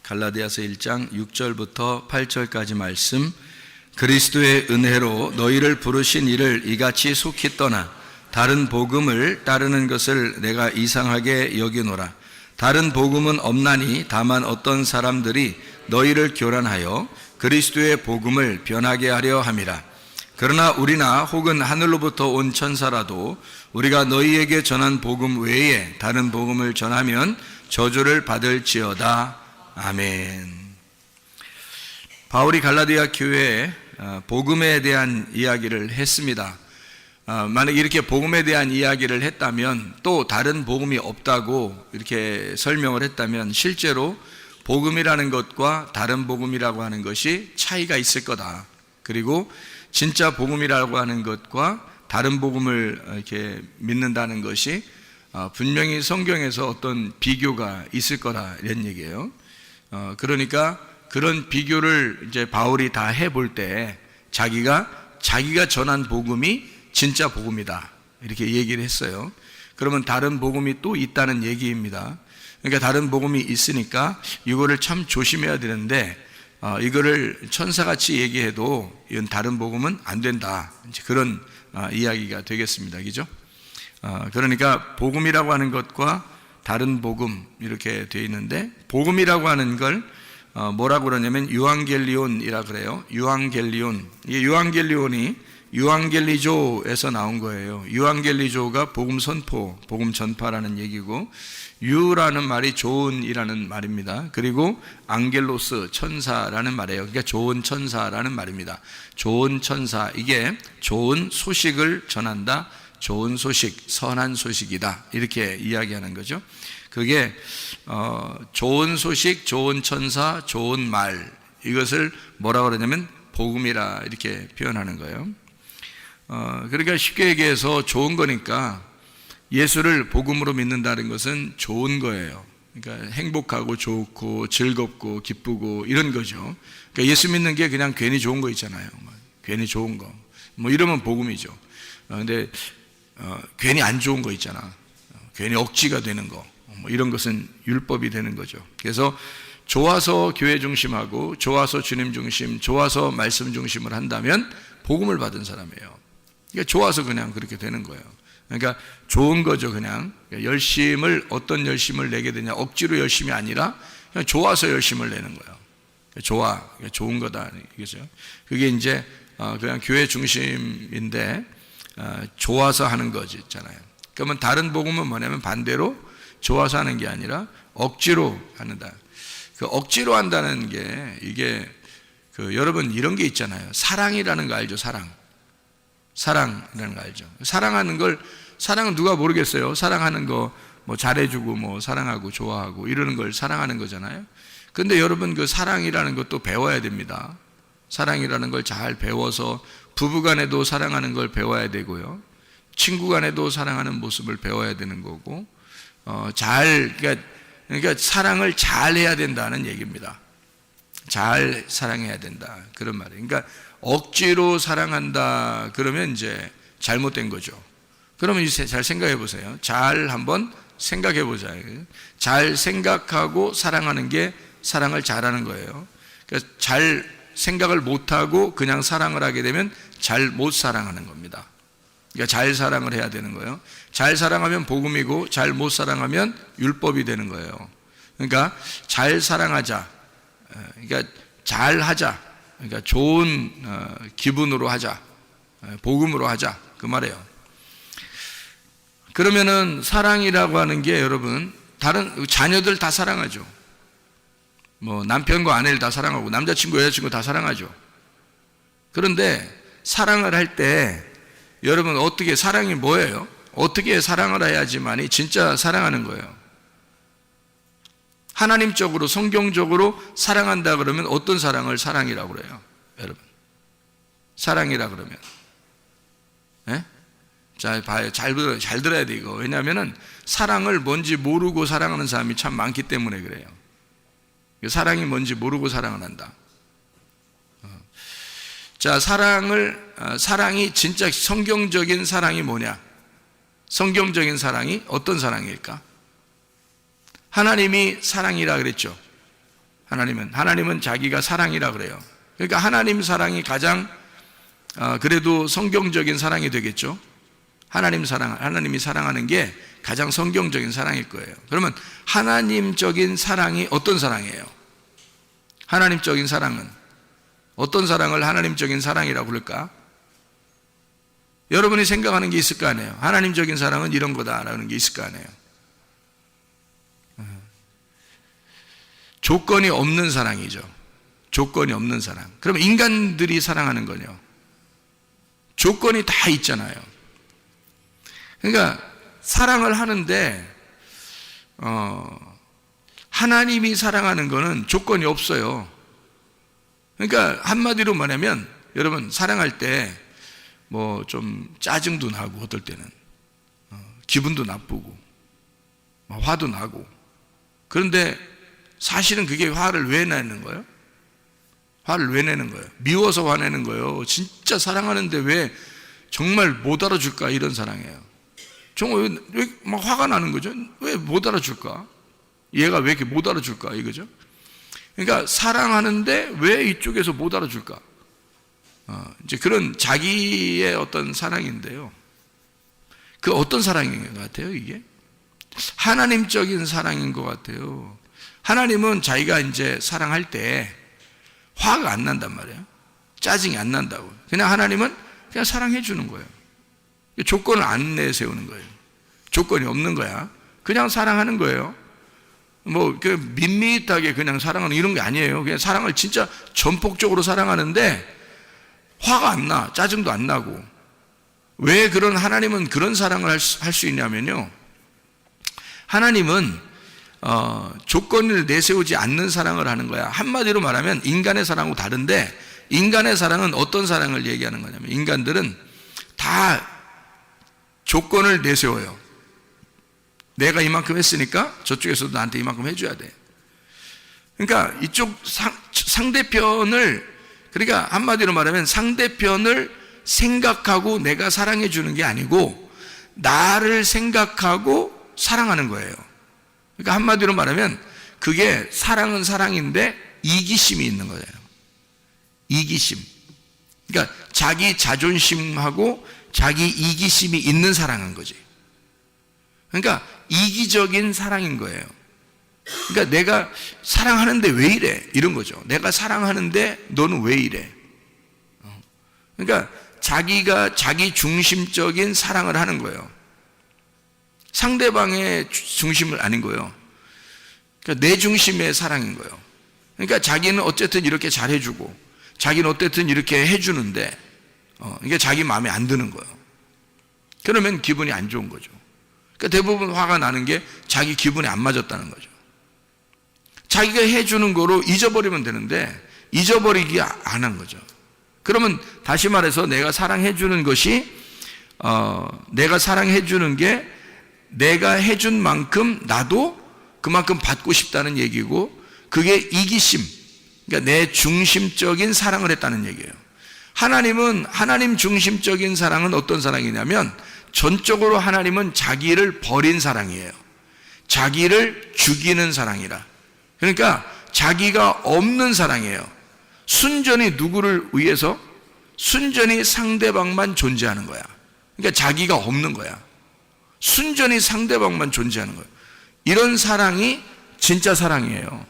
갈라디아서 1장 6절부터 8절까지 말씀. 그리스도의 은혜로 너희를 부르신 이를 이같이 속히 떠나 다른 복음을 따르는 것을 내가 이상하게 여기노라. 다른 복음은 없나니 다만 어떤 사람들이 너희를 교란하여 그리스도의 복음을 변하게 하려 함이라. 그러나 우리나 혹은 하늘로부터 온 천사라도 우리가 너희에게 전한 복음 외에 다른 복음을 전하면 저주를 받을지어다. 아멘. 바울이 갈라디아 교회에 복음에 대한 이야기를 했습니다. 만약 이렇게 복음에 대한 이야기를 했다면, 또 다른 복음이 없다고 이렇게 설명을 했다면 실제로 복음이라는 것과 다른 복음이라고 하는 것이 차이가 있을 거다. 그리고 진짜 복음이라고 하는 것과 다른 복음을 이렇게 믿는다는 것이 분명히 성경에서 어떤 비교가 있을 거라, 이런 얘기예요. 그러니까 그런 비교를 이제 바울이 다 해볼 때 자기가 전한 복음이 진짜 복음이다, 이렇게 얘기를 했어요. 그러면 다른 복음이 또 있다는 얘기입니다. 그러니까 다른 복음이 있으니까 이거를 참 조심해야 되는데, 이거를 천사같이 얘기해도 이건 다른 복음은 안 된다, 이제 그런 이야기가 되겠습니다. 그죠? 그러니까 복음이라고 하는 것과 다른 복음, 이렇게 되어 있는데, 복음이라고 하는 걸 뭐라고 그러냐면 유앙겔리온이라 그래요. 유앙겔리온. 이게 유앙겔리온이 유앙겔리조에서 나온 거예요. 유앙겔리조가 복음 선포, 복음 전파라는 얘기고, 유라는 말이 좋은이라는 말입니다. 그리고 앙겔로스, 천사라는 말이에요. 그러니까 좋은 천사라는 말입니다. 좋은 천사, 이게 좋은 소식을 전한다, 좋은 소식, 선한 소식이다, 이렇게 이야기하는 거죠. 그게 좋은 소식, 좋은 천사, 좋은 말, 이것을 뭐라고 그러냐면 복음이라 이렇게 표현하는 거예요. 그러니까 쉽게 얘기해서 좋은 거니까 예수를 복음으로 믿는다는 것은 좋은 거예요. 그러니까 행복하고 좋고 즐겁고 기쁘고 이런 거죠. 그러니까 예수 믿는 게 그냥 괜히 좋은 거 있잖아요. 괜히 좋은 거, 뭐 이러면 복음이죠. 근데 괜히 안 좋은 거 있잖아. 괜히 억지가 되는 거, 뭐 이런 것은 율법이 되는 거죠. 그래서 좋아서 교회 중심하고 좋아서 주님 중심, 좋아서 말씀 중심을 한다면 복음을 받은 사람이에요. 그러니까 좋아서 그냥 그렇게 되는 거예요. 그러니까 좋은 거죠. 그냥 어떤 열심을 내게 되냐, 억지로 열심이 아니라 그냥 좋아서 열심을 내는 거예요. 좋은 거다, 이거죠. 그게 이제 그냥 교회 중심인데 좋아서 하는 거지 있잖아요. 그러면 다른 복음은 뭐냐면 반대로 좋아서 하는 게 아니라 억지로 한다. 그 억지로 한다는 게, 이게 여러분 이런 게 있잖아요. 사랑이라는 거 알죠? 사랑이라는 거 알죠? 사랑은 누가 모르겠어요. 사랑하는 거 뭐 잘해주고 뭐 사랑하고 좋아하고 이러는 걸 사랑하는 거잖아요. 근데 여러분 그 사랑이라는 것도 배워야 됩니다. 사랑이라는 걸 잘 배워서 부부간에도 사랑하는 걸 배워야 되고요. 친구간에도 사랑하는 모습을 배워야 되는 거고, 그러니까 사랑을 잘 해야 된다는 얘기입니다. 잘 사랑해야 된다, 그런 말이에요. 그러니까 억지로 사랑한다 그러면 이제 잘못된 거죠. 그러면 이제 잘 생각해 보세요. 잘 한번 생각해 보자. 잘 생각하고 사랑하는 게 사랑을 잘하는 거예요. 그러니까 잘 생각을 못하고 그냥 사랑을 하게 되면 잘 못 사랑하는 겁니다. 그러니까 잘 사랑을 해야 되는 거예요. 잘 사랑하면 복음이고, 잘 못 사랑하면 율법이 되는 거예요. 그러니까 잘 사랑하자, 그러니까 잘 하자, 그러니까 좋은 기분으로 하자, 복음으로 하자, 그 말이에요. 그러면은 사랑이라고 하는 게, 여러분 다른 자녀들 다 사랑하죠. 뭐 남편과 아내를 다 사랑하고 남자친구 여자친구 다 사랑하죠. 그런데 사랑을 할 때 여러분 어떻게, 사랑이 뭐예요? 어떻게 사랑을 해야지만이 진짜 사랑하는 거예요? 하나님적으로 성경적으로 사랑한다 그러면 어떤 사랑을 사랑이라고 그래요? 여러분 사랑이라 그러면, 네? 자, 봐요. 잘 들어야 돼 이거. 왜냐하면은 사랑을 뭔지 모르고 사랑하는 사람이 참 많기 때문에 그래요. 사랑이 뭔지 모르고 사랑을 한다. 자, 사랑이 진짜 성경적인 사랑이 뭐냐? 성경적인 사랑이 어떤 사랑일까? 하나님이 사랑이라 그랬죠. 하나님은 자기가 사랑이라 그래요. 그러니까 하나님 사랑이 가장 그래도 성경적인 사랑이 되겠죠. 하나님이 사랑하는 게 가장 성경적인 사랑일 거예요. 그러면 하나님적인 사랑이 어떤 사랑이에요? 하나님적인 사랑은 어떤 사랑을 하나님적인 사랑이라고 부를까? 여러분이 생각하는 게 있을 거 아니에요. 하나님적인 사랑은 이런 거다라는 게 있을 거 아니에요. 조건이 없는 사랑이죠. 조건이 없는 사랑. 그럼 인간들이 사랑하는 거요. 조건이 다 있잖아요. 그러니까 사랑을 하는데 하나님이 사랑하는 거는 조건이 없어요. 그러니까 한마디로 말하면 여러분 사랑할 때 뭐 좀 짜증도 나고 어떨 때는 기분도 나쁘고 화도 나고, 그런데 사실은 그게 화를 왜 내는 거예요? 화를 왜 내는 거예요? 미워서 화내는 거예요? 진짜 사랑하는데 왜 정말 못 알아줄까? 이런 사랑이에요. 정말 왜 막 화가 나는 거죠? 왜 못 알아줄까? 얘가 왜 이렇게 못 알아줄까? 이거죠. 그러니까 사랑하는데 왜 이쪽에서 못 알아줄까? 이제 그런 자기의 어떤 사랑인데요. 그 어떤 사랑인 것 같아요, 이게? 하나님적인 사랑인 것 같아요. 하나님은 자기가 이제 사랑할 때 화가 안 난단 말이에요. 짜증이 안 난다고. 그냥 하나님은 그냥 사랑해 주는 거예요. 조건을 안 내세우는 거예요. 조건이 없는 거야. 그냥 사랑하는 거예요. 뭐 그 밋밋하게 그냥 사랑하는 이런 게 아니에요. 그냥 사랑을 진짜 전폭적으로 사랑하는데 화가 안 나, 짜증도 안 나고. 왜 하나님은 그런 사랑을 할 수 있냐면요, 하나님은 조건을 내세우지 않는 사랑을 하는 거야. 한마디로 말하면 인간의 사랑하고 다른데, 인간의 사랑은 어떤 사랑을 얘기하는 거냐면, 인간들은 다 조건을 내세워요. 내가 이만큼 했으니까 저쪽에서도 나한테 이만큼 해줘야 돼. 그러니까 이쪽 상대편을, 그러니까 한마디로 말하면 상대편을 생각하고 내가 사랑해 주는 게 아니고 나를 생각하고 사랑하는 거예요. 그러니까 한마디로 말하면 그게 사랑은 사랑인데 이기심이 있는 거예요. 이기심. 그러니까 자기 자존심하고 자기 이기심이 있는 사랑인 거지. 그러니까 이기적인 사랑인 거예요. 그러니까 내가 사랑하는데 왜 이래? 이런 거죠. 내가 사랑하는데 너는 왜 이래? 그러니까 자기가 자기 중심적인 사랑을 하는 거예요. 상대방의 중심을 아닌 거예요. 그러니까 내 중심의 사랑인 거예요. 그러니까 자기는 어쨌든 이렇게 잘해주고 자기는 어쨌든 이렇게 해주는데 이게 자기 마음에 안 드는 거예요. 그러면 기분이 안 좋은 거죠. 그러니까 대부분 화가 나는 게 자기 기분에 안 맞았다는 거죠. 자기가 해주는 거로 잊어버리면 되는데 잊어버리기 안 한 거죠. 그러면 다시 말해서 내가 사랑해주는 것이 내가 사랑해주는 게 내가 해준 만큼 나도 그만큼 받고 싶다는 얘기고, 그게 이기심, 그러니까 내 중심적인 사랑을 했다는 얘기예요. 하나님은 하나님 중심적인 사랑은 어떤 사랑이냐면 전적으로 하나님은 자기를 버린 사랑이에요. 자기를 죽이는 사랑이라. 그러니까 자기가 없는 사랑이에요. 순전히 누구를 위해서? 순전히 상대방만 존재하는 거야. 그러니까 자기가 없는 거야. 순전히 상대방만 존재하는 거예요. 이런 사랑이 진짜 사랑이에요.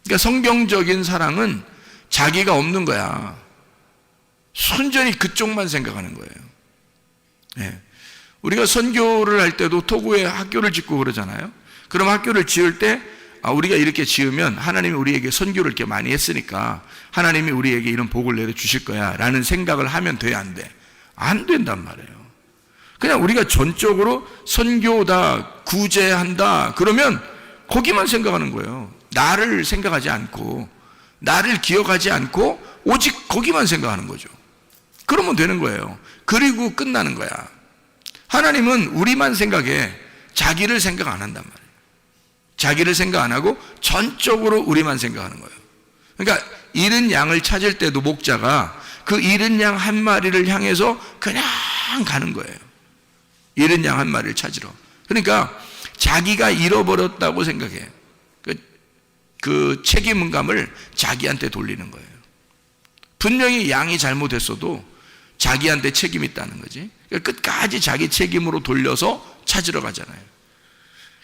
그러니까 성경적인 사랑은 자기가 없는 거야. 순전히 그쪽만 생각하는 거예요. 네. 우리가 선교를 할 때도 토고에 학교를 짓고 그러잖아요. 그럼 학교를 지을 때 우리가 이렇게 지으면 하나님이 우리에게 선교를 이렇게 많이 했으니까 하나님이 우리에게 이런 복을 내려주실 거야 라는 생각을 하면 돼, 안 돼? 안 된단 말이에요. 그냥 우리가 전적으로 선교다, 구제한다 그러면 거기만 생각하는 거예요. 나를 생각하지 않고 나를 기억하지 않고 오직 거기만 생각하는 거죠. 그러면 되는 거예요. 그리고 끝나는 거야. 하나님은 우리만 생각해. 자기를 생각 안 한단 말이에요. 자기를 생각 안 하고 전적으로 우리만 생각하는 거예요. 그러니까 잃은 양을 찾을 때도 목자가 그 잃은 양 한 마리를 향해서 그냥 가는 거예요. 잃은 양 한 마리를 찾으러. 그러니까 자기가 잃어버렸다고 생각해. 그 책임감을 자기한테 돌리는 거예요. 분명히 양이 잘못했어도 자기한테 책임이 있다는 거지. 그러니까 끝까지 자기 책임으로 돌려서 찾으러 가잖아요.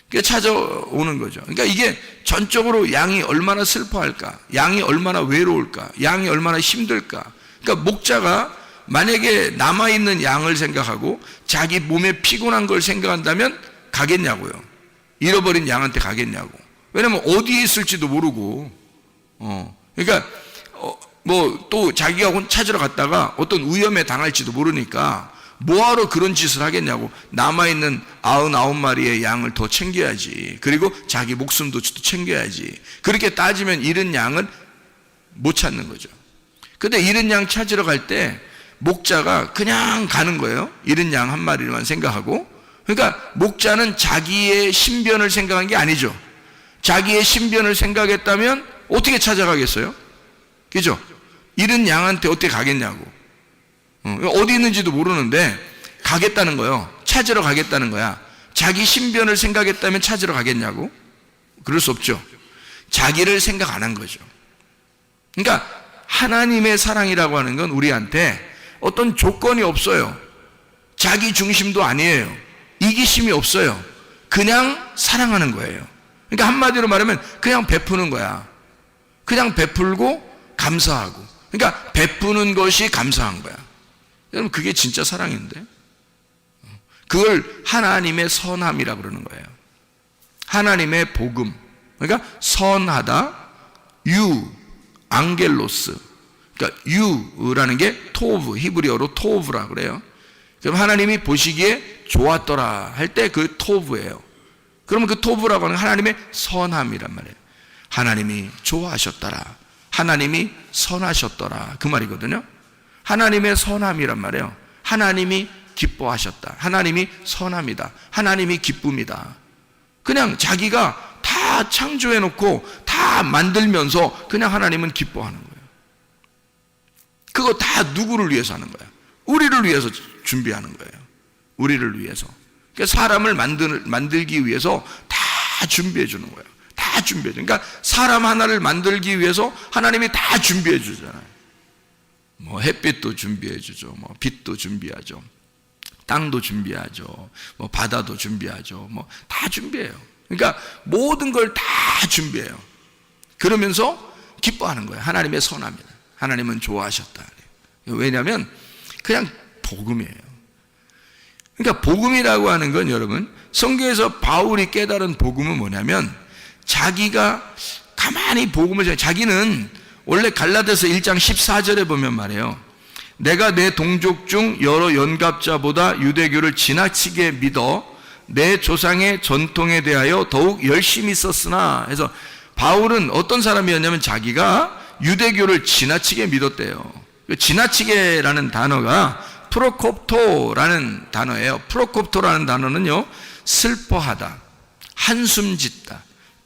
그러니까 찾아오는 거죠. 그러니까 이게 전적으로 양이 얼마나 슬퍼할까, 양이 얼마나 외로울까, 양이 얼마나 힘들까. 그러니까 목자가 만약에 남아있는 양을 생각하고 자기 몸에 피곤한 걸 생각한다면 가겠냐고요. 잃어버린 양한테 가겠냐고. 왜냐면 어디에 있을지도 모르고, 그러니까 뭐 또 자기가 찾으러 갔다가 어떤 위험에 당할지도 모르니까 뭐하러 그런 짓을 하겠냐고. 남아있는 99마리의 양을 더 챙겨야지. 그리고 자기 목숨도 챙겨야지. 그렇게 따지면 잃은 양은 못 찾는 거죠. 근데 잃은 양 찾으러 갈 때 목자가 그냥 가는 거예요. 잃은 양 한 마리만 생각하고. 그러니까 목자는 자기의 신변을 생각한 게 아니죠. 자기의 신변을 생각했다면 어떻게 찾아가겠어요? 그죠? 잃은 양한테 어떻게 가겠냐고. 어디 있는지도 모르는데 가겠다는 거예요. 찾으러 가겠다는 거야. 자기 신변을 생각했다면 찾으러 가겠냐고? 그럴 수 없죠. 자기를 생각 안 한 거죠. 그러니까 하나님의 사랑이라고 하는 건 우리한테 어떤 조건이 없어요. 자기 중심도 아니에요. 이기심이 없어요. 그냥 사랑하는 거예요. 그러니까 한마디로 말하면 그냥 베푸는 거야. 그냥 베풀고 감사하고. 그러니까 베푸는 것이 감사한 거야. 여러분, 그게 진짜 사랑인데. 그걸 하나님의 선함이라고 그러는 거예요. 하나님의 복음. 그러니까 선하다, 앙겔로스. 그러니까 유라는 게 토브, 히브리어로 토브라 그래요. 그럼 하나님이 보시기에 좋았더라 할 때 그 토브예요. 그러면 그 토브라고 하는 하나님의 선함이란 말이에요. 하나님이 좋아하셨더라, 하나님이 선하셨더라, 그 말이거든요. 하나님의 선함이란 말이에요. 하나님이 기뻐하셨다, 하나님이 선함이다, 하나님이 기쁨이다. 그냥 자기가 다 창조해놓고 다 만들면서 그냥 하나님은 기뻐하는 거예요. 그거 다 누구를 위해서 하는 거야? 우리를 위해서 준비하는 거예요. 우리를 위해서. 그러니까 사람을 만들기 위해서 다 준비해 주는 거예요. 다 준비해 줘. 그러니까 사람 하나를 만들기 위해서 하나님이 다 준비해 주잖아요. 뭐 햇빛도 준비해 주죠. 뭐 빛도 준비하죠. 땅도 준비하죠. 뭐 바다도 준비하죠. 뭐 다 준비해요. 그러니까 모든 걸 다 준비해요. 그러면서 기뻐하는 거예요. 하나님의 선함이다. 하나님은 좋아하셨다. 왜냐하면 그냥 복음이에요. 그러니까 복음이라고 하는 건 여러분, 성경에서 바울이 깨달은 복음은 뭐냐면 자기가 가만히 복음을, 자기는 원래 갈라디아서 1장 14절에 보면 말이에요. 내가 내 동족 중 여러 연갑자보다 유대교를 지나치게 믿어 내 조상의 전통에 대하여 더욱 열심히 썼으나, 해서 바울은 어떤 사람이었냐면 자기가 유대교를 지나치게 믿었대요. 지나치게라는 단어가 프로콥토라는 단어예요. 프로콥토라는 단어는요, 슬퍼하다, 한숨 짓다,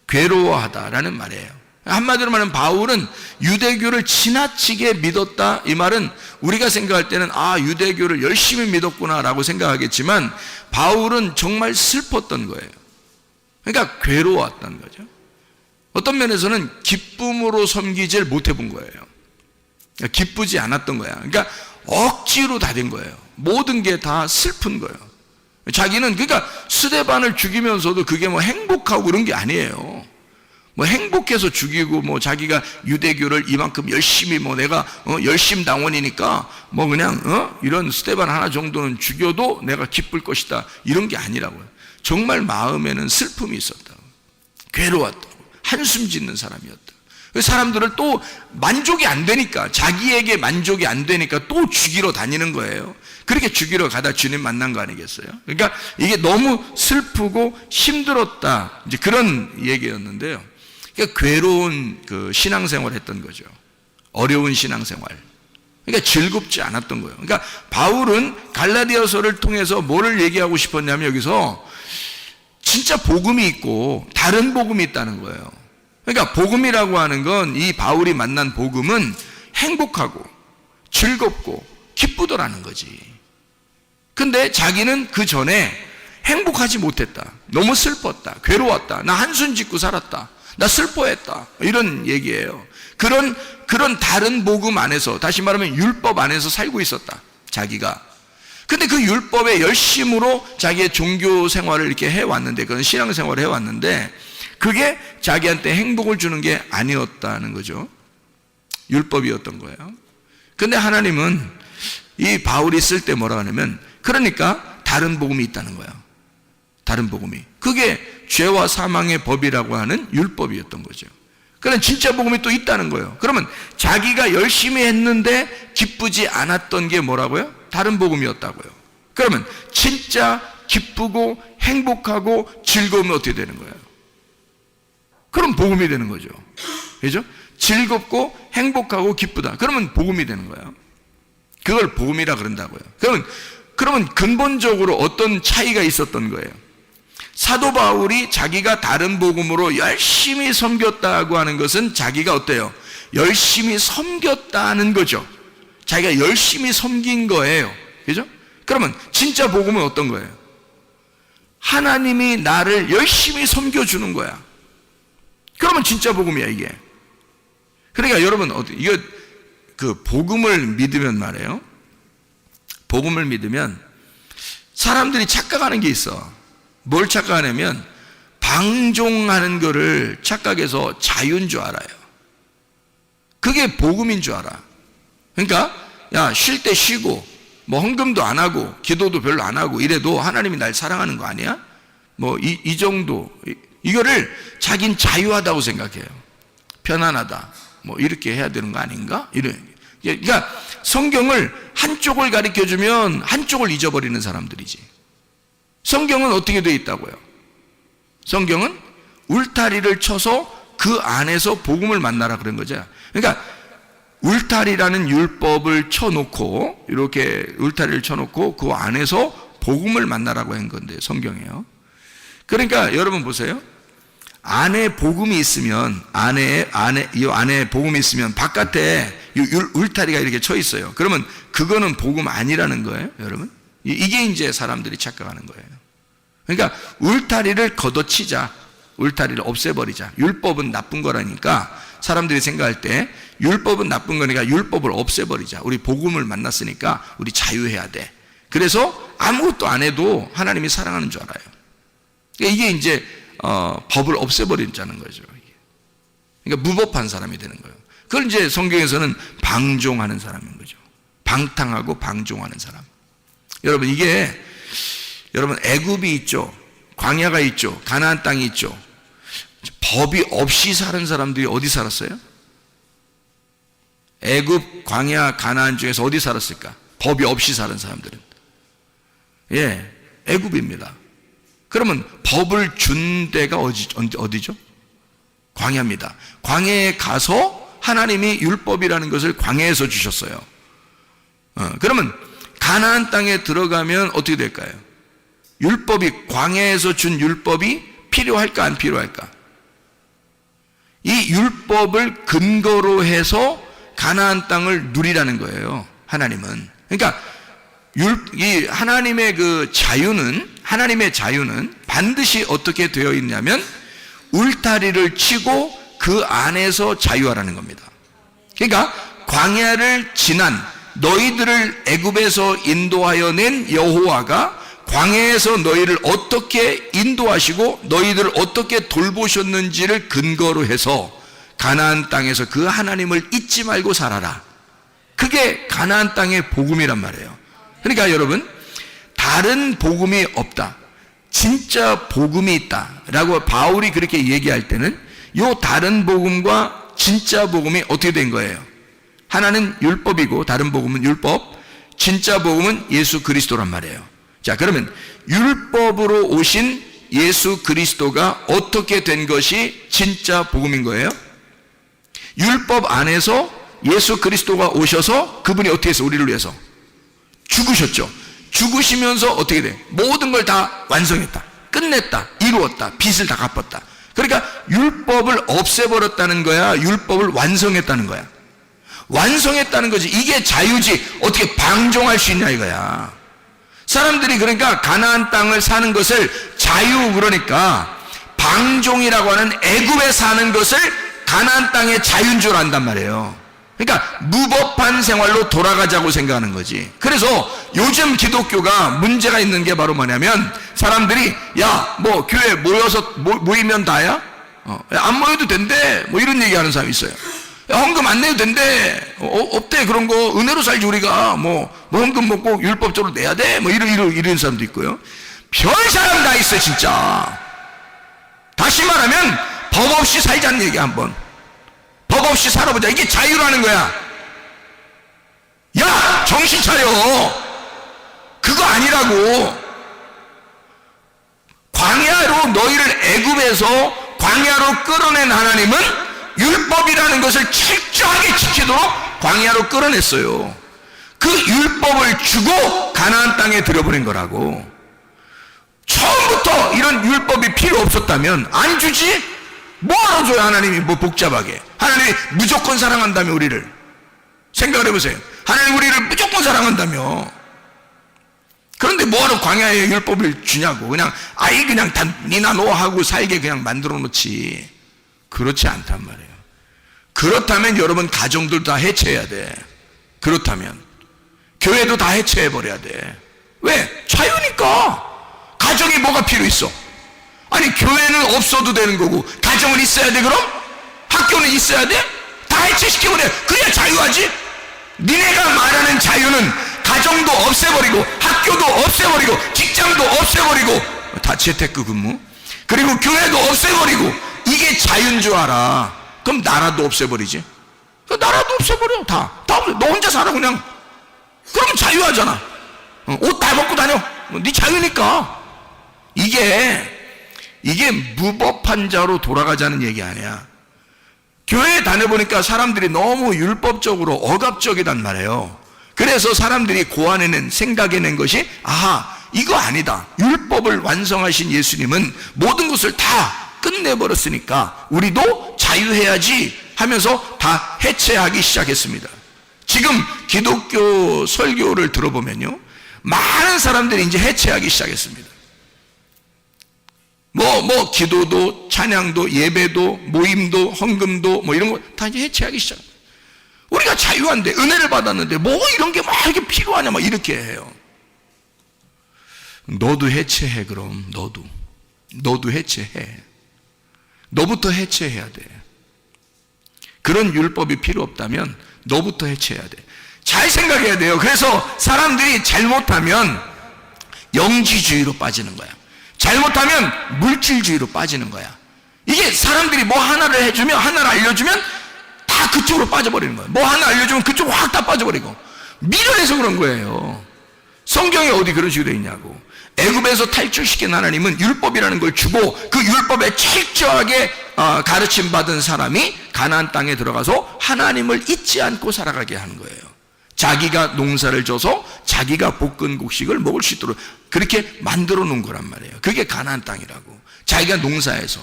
괴로워하다라는 말이에요. 한마디로 말하면 바울은 유대교를 지나치게 믿었다. 이 말은 우리가 생각할 때는 유대교를 열심히 믿었구나라고 생각하겠지만 바울은 정말 슬펐던 거예요. 그러니까 괴로웠던 거죠. 어떤 면에서는 기쁨으로 섬기질 못해본 거예요. 기쁘지 않았던 거야. 그러니까 억지로 다 된 거예요. 모든 게 다 슬픈 거예요. 자기는 그러니까 스데반을 죽이면서도 그게 뭐 행복하고 그런 게 아니에요. 뭐 행복해서 죽이고 뭐 자기가 유대교를 이만큼 열심히 뭐 내가 열심당원이니까 뭐 그냥 이런 스데반 하나 정도는 죽여도 내가 기쁠 것이다, 이런 게 아니라고요. 정말 마음에는 슬픔이 있었다, 괴로웠다고, 한숨 짓는 사람이었다. 사람들을 또 만족이 안 되니까, 자기에게 만족이 안 되니까 또 죽이러 다니는 거예요. 그렇게 죽이러 가다 주님 만난 거 아니겠어요? 그러니까 이게 너무 슬프고 힘들었다, 이제 그런 얘기였는데요. 그러니까 괴로운 그 신앙생활 했던 거죠. 어려운 신앙생활. 그러니까 즐겁지 않았던 거예요. 그러니까 바울은 갈라디아서를 통해서 뭐를 얘기하고 싶었냐면 여기서 진짜 복음이 있고 다른 복음이 있다는 거예요. 그러니까 복음이라고 하는 건, 이 바울이 만난 복음은 행복하고 즐겁고 기쁘더라는 거지. 근데 자기는 그 전에 행복하지 못했다, 너무 슬펐다, 괴로웠다, 나 한숨 짓고 살았다, 나 슬퍼했다. 이런 얘기예요. 그런 다른 복음 안에서, 다시 말하면 율법 안에서 살고 있었다. 자기가. 근데 그 율법의 열심으로 자기의 종교 생활을 이렇게 해왔는데, 그건 신앙 생활을 해왔는데, 그게 자기한테 행복을 주는 게 아니었다는 거죠. 율법이었던 거예요. 근데 하나님은 이 바울이 쓸 때 뭐라 하냐면, 그러니까 다른 복음이 있다는 거예요. 다른 복음이. 그게 죄와 사망의 법이라고 하는 율법이었던 거죠. 그런 진짜 복음이 또 있다는 거예요. 그러면 자기가 열심히 했는데 기쁘지 않았던 게 뭐라고요? 다른 복음이었다고요. 그러면 진짜 기쁘고 행복하고 즐거우면 어떻게 되는 거예요? 그럼 복음이 되는 거죠. 그죠? 즐겁고 행복하고 기쁘다. 그러면 복음이 되는 거예요. 그걸 복음이라 그런다고요. 그러면 근본적으로 어떤 차이가 있었던 거예요? 사도 바울이 자기가 다른 복음으로 열심히 섬겼다고 하는 것은 자기가 어때요? 열심히 섬겼다는 거죠. 자기가 열심히 섬긴 거예요. 그죠? 그러면 진짜 복음은 어떤 거예요? 하나님이 나를 열심히 섬겨주는 거야. 그러면 진짜 복음이야, 이게. 그러니까 여러분, 이거 그 복음을 믿으면 말이에요. 복음을 믿으면 사람들이 착각하는 게 있어. 뭘 착각하냐면 방종하는 거를 착각해서 자유인 줄 알아요. 그게 복음인 줄 알아. 그러니까 야, 쉴 때 쉬고 뭐 헌금도 안 하고 기도도 별로 안 하고 이래도 하나님이 날 사랑하는 거 아니야? 뭐 이 정도, 이거를 자긴 자유하다고 생각해요. 편안하다, 뭐 이렇게 해야 되는 거 아닌가? 그러니까 성경을 한쪽을 가르쳐주면 한쪽을 잊어버리는 사람들이지. 성경은 어떻게 되어 있다고요? 성경은 울타리를 쳐서 그 안에서 복음을 만나라 그런 거죠. 그러니까 울타리라는 율법을 쳐놓고, 이렇게 울타리를 쳐놓고 그 안에서 복음을 만나라고 한 건데, 성경이에요. 그러니까 여러분 보세요. 안에 복음이 있으면, 이 안에 복음이 있으면 바깥에 울타리가 이렇게 쳐 있어요. 그러면 그거는 복음 아니라는 거예요, 여러분. 이게 이제 사람들이 착각하는 거예요. 그러니까 울타리를 걷어치자. 울타리를 없애버리자. 율법은 나쁜 거라니까 사람들이 생각할 때 율법은 나쁜 거니까 율법을 없애버리자. 우리 복음을 만났으니까 우리 자유해야 돼. 그래서 아무것도 안 해도 하나님이 사랑하는 줄 알아요. 이게 이제 법을 없애버리자는 거죠. 그러니까 무법한 사람이 되는 거예요. 그걸 이제 성경에서는 방종하는 사람인 거죠. 방탕하고 방종하는 사람. 여러분, 여러분 애굽이 있죠. 광야가 있죠. 가나안 땅이 있죠. 법이 없이 사는 사람들이 어디 살았어요? 애굽, 광야, 가나안 중에서 어디 살았을까? 법이 없이 사는 사람들은. 애굽입니다. 그러면 법을 준 데가 어디죠? 광야입니다. 광야에 가서 하나님이 율법이라는 것을 광야에서 주셨어요. 그러면 가나안 땅에 들어가면 어떻게 될까요? 율법이, 광야에서 준 율법이 필요할까 안 필요할까? 이 율법을 근거로 해서 가나안 땅을 누리라는 거예요, 하나님은. 그러니까 이 하나님의 하나님의 자유는 반드시 어떻게 되어 있냐면 울타리를 치고 그 안에서 자유하라는 겁니다. 그러니까 광야를 지난 너희들을 애굽에서 인도하여 낸 여호와가 광야에서 너희를 어떻게 인도하시고 너희들을 어떻게 돌보셨는지를 근거로 해서 가나안 땅에서 그 하나님을 잊지 말고 살아라. 그게 가나안 땅의 복음이란 말이에요. 그러니까 여러분, 다른 복음이 없다, 진짜 복음이 있다라고 바울이 그렇게 얘기할 때는 요 다른 복음과 진짜 복음이 어떻게 된 거예요? 하나는 율법이고 다른 복음은 율법, 진짜 복음은 예수 그리스도란 말이에요. 자, 그러면 율법으로 오신 예수 그리스도가 어떻게 된 것이 진짜 복음인 거예요? 율법 안에서 예수 그리스도가 오셔서 그분이 어떻게 해서 우리를 위해서 죽으셨죠. 죽으시면서 어떻게 돼? 모든 걸 다 완성했다, 끝냈다, 이루었다, 빚을 다 갚았다. 그러니까 율법을 없애버렸다는 거야, 율법을 완성했다는 거야. 완성했다는 거지. 이게 자유지. 어떻게 방종할 수 있냐 이거야. 사람들이 그러니까 가나안 땅을 사는 것을 자유, 그러니까 광종이라고 하는 애굽에 사는 것을 가나안 땅의 자유인 줄 안단 말이에요. 그러니까 무법한 생활로 돌아가자고 생각하는 거지. 그래서 요즘 기독교가 문제가 있는 게 바로 뭐냐면, 사람들이 야 뭐 교회 모여서 모이면 다야? 안 모여도 된대, 뭐 이런 얘기하는 사람이 있어요. 야, 헌금 안 내도 된대, 없대, 그런 거 은혜로 살지 우리가, 뭐 헌금 먹고 율법적으로 내야 돼, 뭐 이런 사람도 있고요. 별 사람 다 있어 진짜. 다시 말하면 법 없이 살자는 얘기. 한번 법 없이 살아보자, 이게 자유라는 거야. 야 정신 차려, 그거 아니라고. 광야로 너희를 애굽에서 광야로 끌어낸 하나님은 율법이라는 것을 철저하게 지키도록 광야로 끌어냈어요. 그 율법을 주고 가나안 땅에 들여보낸 거라고. 처음부터 이런 율법이 필요 없었다면 안 주지? 뭐하러 줘요 하나님이, 뭐 복잡하게. 하나님이 무조건 사랑한다며 우리를. 생각을 해보세요. 하나님 우리를 무조건 사랑한다며. 그런데 뭐하러 광야에 율법을 주냐고. 그냥 아이 그냥 다 니나 너 하고 살게 그냥 만들어 놓지. 그렇지 않단 말이에요. 그렇다면 여러분 가정들 다 해체해야 돼. 그렇다면 교회도 다 해체해 버려야 돼. 왜? 자유니까. 가정이 뭐가 필요 있어? 아니 교회는 없어도 되는 거고 가정은 있어야 돼. 그럼 학교는 있어야 돼? 다 해체시켜버려. 그래야 자유하지. 니네가 말하는 자유는 가정도 없애버리고 학교도 없애버리고 직장도 없애버리고 다 재테크 근무, 그리고 교회도 없애버리고, 이게 자유인 줄 알아. 그럼 나라도 없애버리지. 나라도 없애버려. 다 없애. 너 혼자 살아 그냥. 그럼 자유하잖아. 옷 다 벗고 다녀. 네 자유니까. 이게 무법한 자로 돌아가자는 얘기 아니야. 교회에 다녀보니까 사람들이 너무 율법적으로 억압적이단 말이에요. 그래서 사람들이 고안해낸, 생각해낸 것이, 아하, 이거 아니다. 율법을 완성하신 예수님은 모든 것을 다 끝내버렸으니까 우리도 자유해야지 하면서 다 해체하기 시작했습니다. 지금 기독교 설교를 들어보면요, 많은 사람들이 이제 해체하기 시작했습니다. 뭐 기도도, 찬양도, 예배도, 모임도, 헌금도 뭐 이런 거 다 이제 해체하기 시작. 우리가 자유한데, 은혜를 받았는데 뭐 이런 게 막 이렇게 필요하냐 막 이렇게 해요. 너도 해체해. 그럼 너도 해체해. 너부터 해체해야 돼. 그런 율법이 필요 없다면 너부터 해체해야 돼. 잘 생각해야 돼요. 그래서 사람들이 잘못하면 영지주의로 빠지는 거야. 잘못하면 물질주의로 빠지는 거야. 이게 사람들이 뭐 하나를 해주면, 하나를 알려주면 다 그쪽으로 빠져버리는 거예요. 뭐 하나 알려주면 그쪽 확 다 빠져버리고. 미련해서 그런 거예요. 성경에 어디 그런 식으로 되어 있냐고. 애굽에서 탈출시킨 하나님은 율법이라는 걸 주고, 그 율법에 철저하게 가르침 받은 사람이 가나안 땅에 들어가서 하나님을 잊지 않고 살아가게 하는 거예요. 자기가 농사를 져서 자기가 볶은 곡식을 먹을 수 있도록 그렇게 만들어 놓은 거란 말이에요. 그게 가나안 땅이라고. 자기가 농사해서.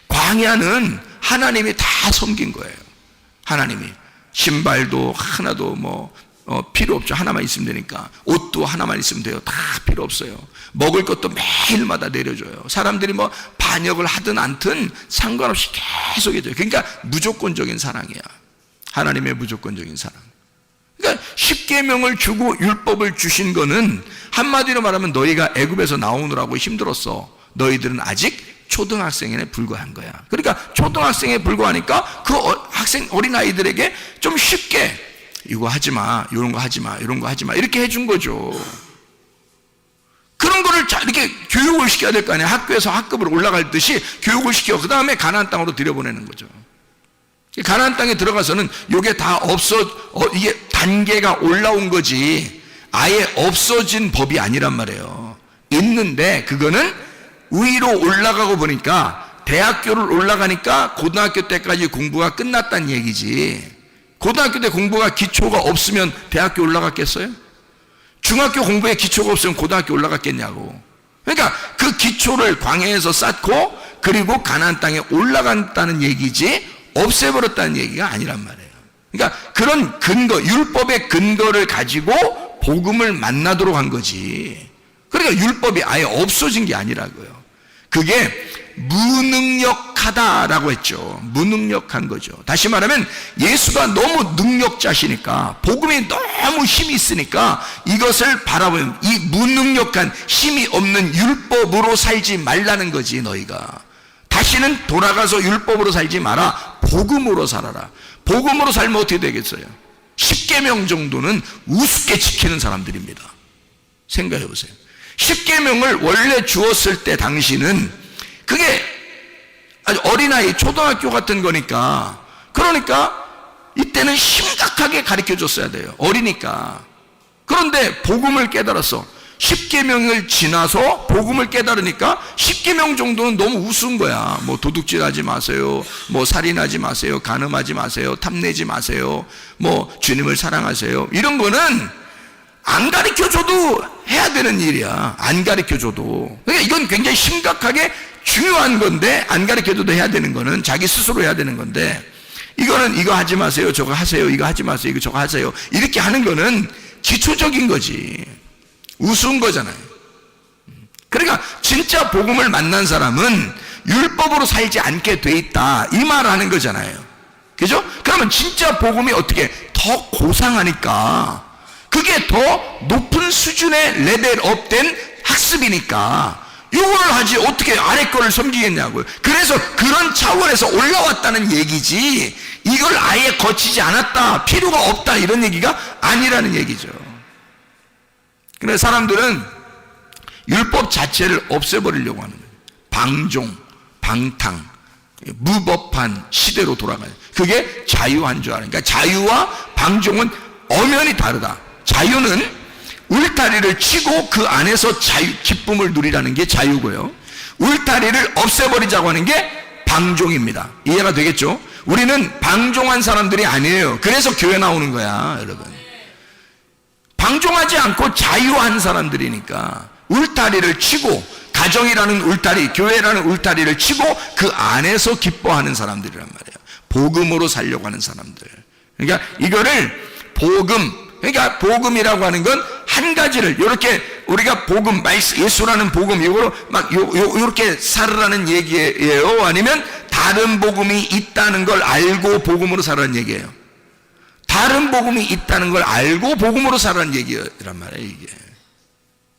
광야는 하나님이 다 섬긴 거예요. 하나님이. 신발도 하나도 필요 없죠. 하나만 있으면 되니까. 옷도 하나만 있으면 돼요. 다 필요 없어요. 먹을 것도 매일마다 내려줘요. 사람들이 뭐 반역을 하든 않든 상관없이 계속 해줘요. 그러니까 무조건적인 사랑이야. 하나님의 무조건적인 사랑. 그러니까 십계명을 주고 율법을 주신 거는 한마디로 말하면 너희가 애굽에서 나오느라고 힘들었어. 너희들은 아직 초등학생에 불과한 거야. 그러니까 초등학생에 불과하니까 그 학생 어린아이들에게 좀 쉽게 이거 하지마, 이런 거 하지마, 이런 거 하지마 이렇게 해준 거죠. 그런 거를 이렇게 교육을 시켜야 될 거 아니에요. 학교에서 학급으로 올라갈 듯이 교육을 시켜 그 다음에 가나안 땅으로 들여보내는 거죠. 가나안 땅에 들어가서는 이게 다 이게 단계가 올라온 거지 아예 없어진 법이 아니란 말이에요. 있는데 그거는 위로 올라가고 보니까 대학교를 올라가니까 고등학교 때까지 공부가 끝났다는 얘기지. 고등학교 때 공부가 기초가 없으면 대학교 올라갔겠어요? 중학교 공부에 기초가 없으면 고등학교 올라갔겠냐고. 그러니까 그 기초를 광야에서 쌓고 그리고 가나안 땅에 올라간다는 얘기지 없애버렸다는 얘기가 아니란 말이에요. 그러니까 그런 근거, 율법의 근거를 가지고 복음을 만나도록 한 거지. 그러니까 율법이 아예 없어진 게 아니라고요. 그게 무능력하다라고 했죠. 무능력한 거죠. 다시 말하면 예수가 너무 능력자시니까, 복음이 너무 힘이 있으니까 이것을 바라보면 이 무능력한 힘이 없는 율법으로 살지 말라는 거지. 너희가 다시는 돌아가서 율법으로 살지 마라. 복음으로 살아라. 복음으로 살면 어떻게 되겠어요? 10계명 정도는 우습게 지키는 사람들입니다. 생각해 보세요. 10계명을 원래 주었을 때 당시는 그게 아주 어린아이, 초등학교 같은 거니까, 그러니까 이때는 심각하게 가르쳐 줬어야 돼요. 어리니까. 그런데 복음을 깨달았어. 10계명을 지나서 복음을 깨달으니까 10계명 정도는 너무 우스운 거야. 뭐 도둑질하지 마세요, 뭐 살인하지 마세요, 간음하지 마세요, 탐내지 마세요, 뭐 주님을 사랑하세요, 이런 거는 안 가르쳐줘도 해야 되는 일이야. 안 가르쳐줘도. 그러니까 이건 굉장히 심각하게 중요한 건데, 안 가르쳐줘도 해야 되는 거는 자기 스스로 해야 되는 건데, 이거는 이거 하지 마세요, 저거 하세요, 이거 하지 마세요, 이거 저거 하세요, 이렇게 하는 거는 기초적인 거지. 우스운 거잖아요. 그러니까 진짜 복음을 만난 사람은 율법으로 살지 않게 돼 있다, 이 말을 하는 거잖아요. 그죠? 그러면 진짜 복음이 어떻게 더 고상하니까, 그게 더 높은 수준의 레벨업된 학습이니까 이거를 하지 어떻게 아래 거를 섬기겠냐고요. 그래서 그런 차원에서 올라왔다는 얘기지, 이걸 아예 거치지 않았다, 필요가 없다, 이런 얘기가 아니라는 얘기죠. 근데 사람들은 율법 자체를 없애버리려고 하는 거예요. 방종, 방탕, 무법한 시대로 돌아가요. 그게 자유한 줄 아는. 그러니까 자유와 방종은 엄연히 다르다. 자유는 울타리를 치고 그 안에서 기쁨을 누리라는 게 자유고요, 울타리를 없애버리자고 하는 게 방종입니다. 이해가 되겠죠? 우리는 방종한 사람들이 아니에요. 그래서 교회 나오는 거야, 여러분. 방종하지 않고 자유한 사람들이니까 울타리를 치고, 가정이라는 울타리, 교회라는 울타리를 치고 그 안에서 기뻐하는 사람들이란 말이에요. 복음으로 살려고 하는 사람들. 그러니까 이거를 그러니까 복음이라고 하는 건 한 가지를, 이렇게 우리가 복음, 예수라는 복음, 이거로 막 이렇게 살으라는 얘기예요? 아니면 다른 복음이 있다는 걸 알고 복음으로 살라는 얘기예요? 다른 복음이 있다는 걸 알고 복음으로 살라는 얘기란 말이에요, 이게.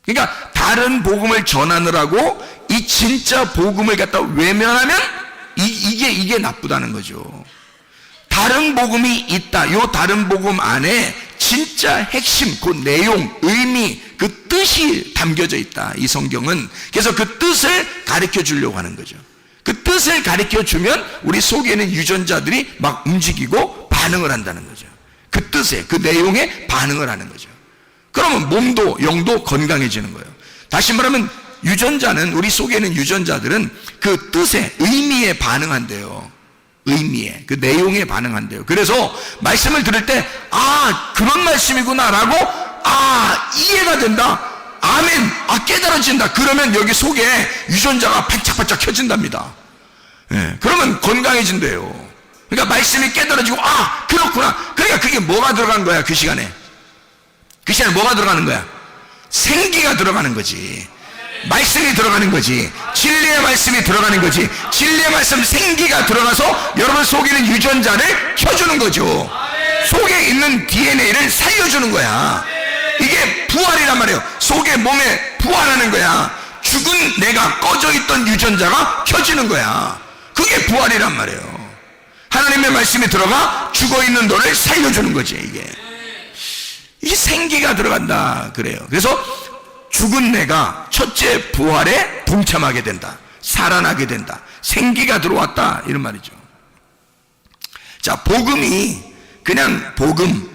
그러니까 다른 복음을 전하느라고 이 진짜 복음을 갖다 외면하면 이게 나쁘다는 거죠. 다른 복음이 있다. 요 다른 복음 안에 진짜 핵심, 그 내용, 의미, 그 뜻이 담겨져 있다, 이 성경은. 그래서 그 뜻을 가르쳐 주려고 하는 거죠. 그 뜻을 가르쳐 주면 우리 속에 있는 유전자들이 막 움직이고 반응을 한다는 거죠. 그 뜻에, 그 내용에 반응을 하는 거죠. 그러면 몸도 영도 건강해지는 거예요. 다시 말하면 유전자는, 우리 속에 있는 유전자들은 그 뜻에, 의미에 반응한대요. 의미에, 그 내용에 반응한대요. 그래서 말씀을 들을 때, 아, 그런 말씀이구나 라고, 아, 이해가 된다, 아멘, 아, 깨달아진다, 그러면 여기 속에 유전자가 반짝반짝 켜진답니다. 예, 그러면 건강해진대요. 그러니까 말씀이 깨달아지고, 아, 그렇구나. 그러니까 그게 뭐가 들어간 거야, 그 시간에? 그 시간에 뭐가 들어가는 거야? 생기가 들어가는 거지. 말씀이 들어가는 거지. 진리의 말씀이 들어가는 거지. 진리의 말씀, 생기가 들어가서 여러분 속에 있는 유전자를 켜주는 거죠. 속에 있는 DNA를 살려주는 거야. 이게 부활이란 말이에요. 속에, 몸에 부활하는 거야. 죽은 내가, 꺼져 있던 유전자가 켜지는 거야. 그게 부활이란 말이에요. 하나님의 말씀이 들어가 죽어 있는 너를 살려주는 거지. 이게 생기가 들어간다 그래요. 그래서 죽은 내가 첫째 부활에 동참하게 된다, 살아나게 된다, 생기가 들어왔다, 이런 말이죠. 자, 복음이 그냥 복음,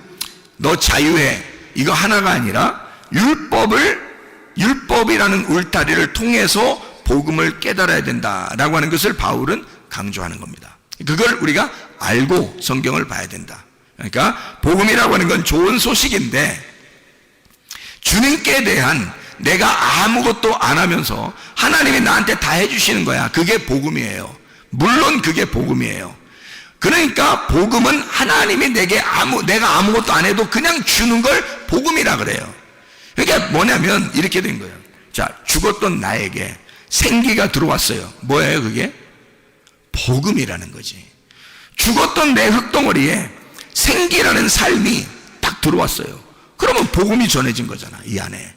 너 자유해, 이거 하나가 아니라 율법이라는 울타리를 통해서 복음을 깨달아야 된다라고 하는 것을 바울은 강조하는 겁니다. 그걸 우리가 알고 성경을 봐야 된다. 그러니까 복음이라고 하는 건 좋은 소식인데, 주님께 대한 내가 아무것도 안 하면서 하나님이 나한테 다 해주시는 거야, 그게 복음이에요. 물론 그게 복음이에요. 그러니까 복음은 하나님이 내가 아무것도 안 해도 그냥 주는 걸 복음이라 그래요. 그러니까 뭐냐면 이렇게 된 거예요. 자, 죽었던 나에게 생기가 들어왔어요. 뭐예요 그게? 복음이라는 거지. 죽었던 내 흙덩어리에 생기라는 삶이 딱 들어왔어요. 그러면 복음이 전해진 거잖아, 이 안에.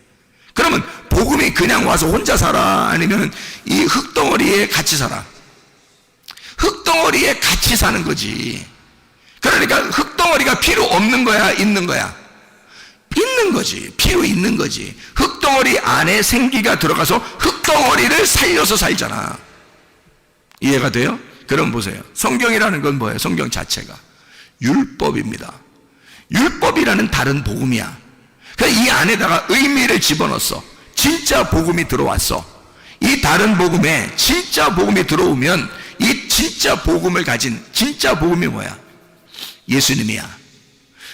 그러면 복음이 그냥 와서 혼자 살아? 아니면 이 흙덩어리에 같이 살아? 흙덩어리에 같이 사는 거지. 그러니까 흙덩어리가 필요 없는 거야, 있는 거야? 있는 거지. 필요 있는 거지. 흙덩어리 안에 생기가 들어가서 흙덩어리를 살려서 살잖아. 이해가 돼요? 그럼 보세요. 성경이라는 건 뭐예요? 성경 자체가 율법입니다. 율법이라는 다른 복음이야. 그래서 이 안에다가 의미를 집어넣었어. 진짜 복음이 들어왔어. 이 다른 복음에 진짜 복음이 들어오면 이 진짜 복음을 가진 진짜 복음이 뭐야? 예수님이야.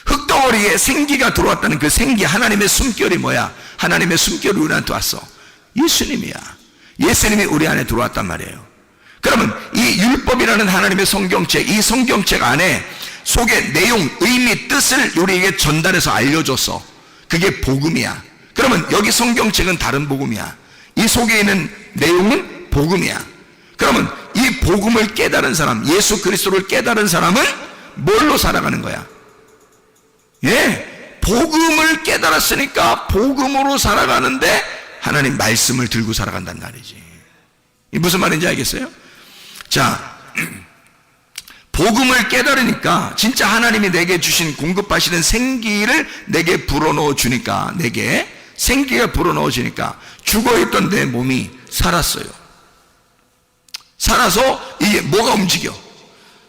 흙덩어리에 생기가 들어왔다는 그 생기, 하나님의 숨결이 뭐야? 하나님의 숨결이 우리한테 왔어. 예수님이야. 예수님이 우리 안에 들어왔단 말이에요. 그러면 이 율법이라는 하나님의 성경책, 이 성경책 안에 속의 내용, 의미, 뜻을 우리에게 전달해서 알려줬어. 그게 복음이야. 그러면 여기 성경책은 다른 복음이야. 이 속에 있는 내용은 복음이야. 그러면 이 복음을 깨달은 사람, 예수 그리스도를 깨달은 사람은 뭘로 살아가는 거야? 예, 복음을 깨달았으니까 복음으로 살아가는데 하나님 말씀을 들고 살아간다는 말이지. 이 무슨 말인지 알겠어요? 자, 복음을 깨달으니까 진짜 하나님이 내게 주신 공급하시는 생기를 내게 불어넣어 주니까, 내게 생기가 불어넣어 주니까 죽어있던 내 몸이 살았어요. 살아서 이게 뭐가 움직여?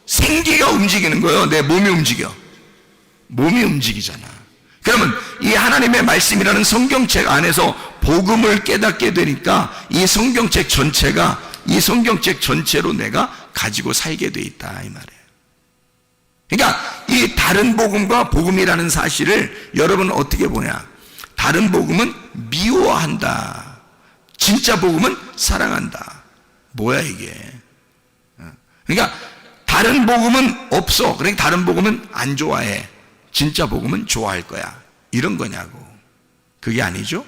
생기가 움직이는 거예요. 내 몸이 움직여. 몸이 움직이잖아. 그러면 이 하나님의 말씀이라는 성경책 안에서 복음을 깨닫게 되니까 이 성경책 전체가, 이 성경책 전체로 내가 가지고 살게 돼 있다, 이 말이에요. 그러니까 이 다른 복음과 복음이라는 사실을 여러분은 어떻게 보냐? 다른 복음은 미워한다. 진짜 복음은 사랑한다. 뭐야 이게? 그러니까 다른 복음은 없어. 그러니까 다른 복음은 안 좋아해. 진짜 복음은 좋아할 거야. 이런 거냐고. 그게 아니죠.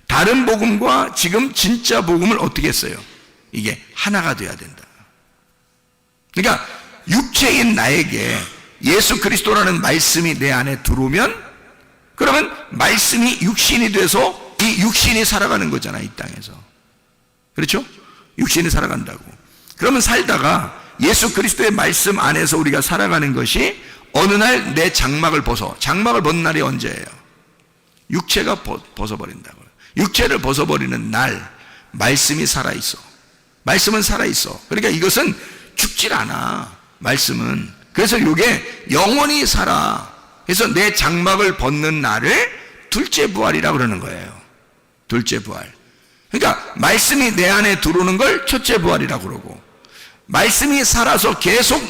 다른 복음과 지금 진짜 복음을 어떻게 했어요? 이게 하나가 돼야 된다. 그러니까 육체인 나에게 예수 그리스도라는 말씀이 내 안에 들어오면, 그러면 말씀이 육신이 돼서 이 육신이 살아가는 거잖아, 이 땅에서. 그렇죠? 육신이 살아간다고. 그러면 살다가 예수 그리스도의 말씀 안에서 우리가 살아가는 것이 어느 날 내 장막을 벗어. 장막을 벗는 날이 언제예요? 육체가 벗어버린다고요. 육체를 벗어버리는 날 말씀이 살아있어. 말씀은 살아있어. 그러니까 이것은 죽질 않아, 말씀은. 그래서 이게 영원히 살아. 그래서 내 장막을 벗는 날을 둘째 부활이라고 그러는 거예요. 둘째 부활. 그러니까 말씀이 내 안에 들어오는 걸 첫째 부활이라고 그러고, 말씀이 살아서 계속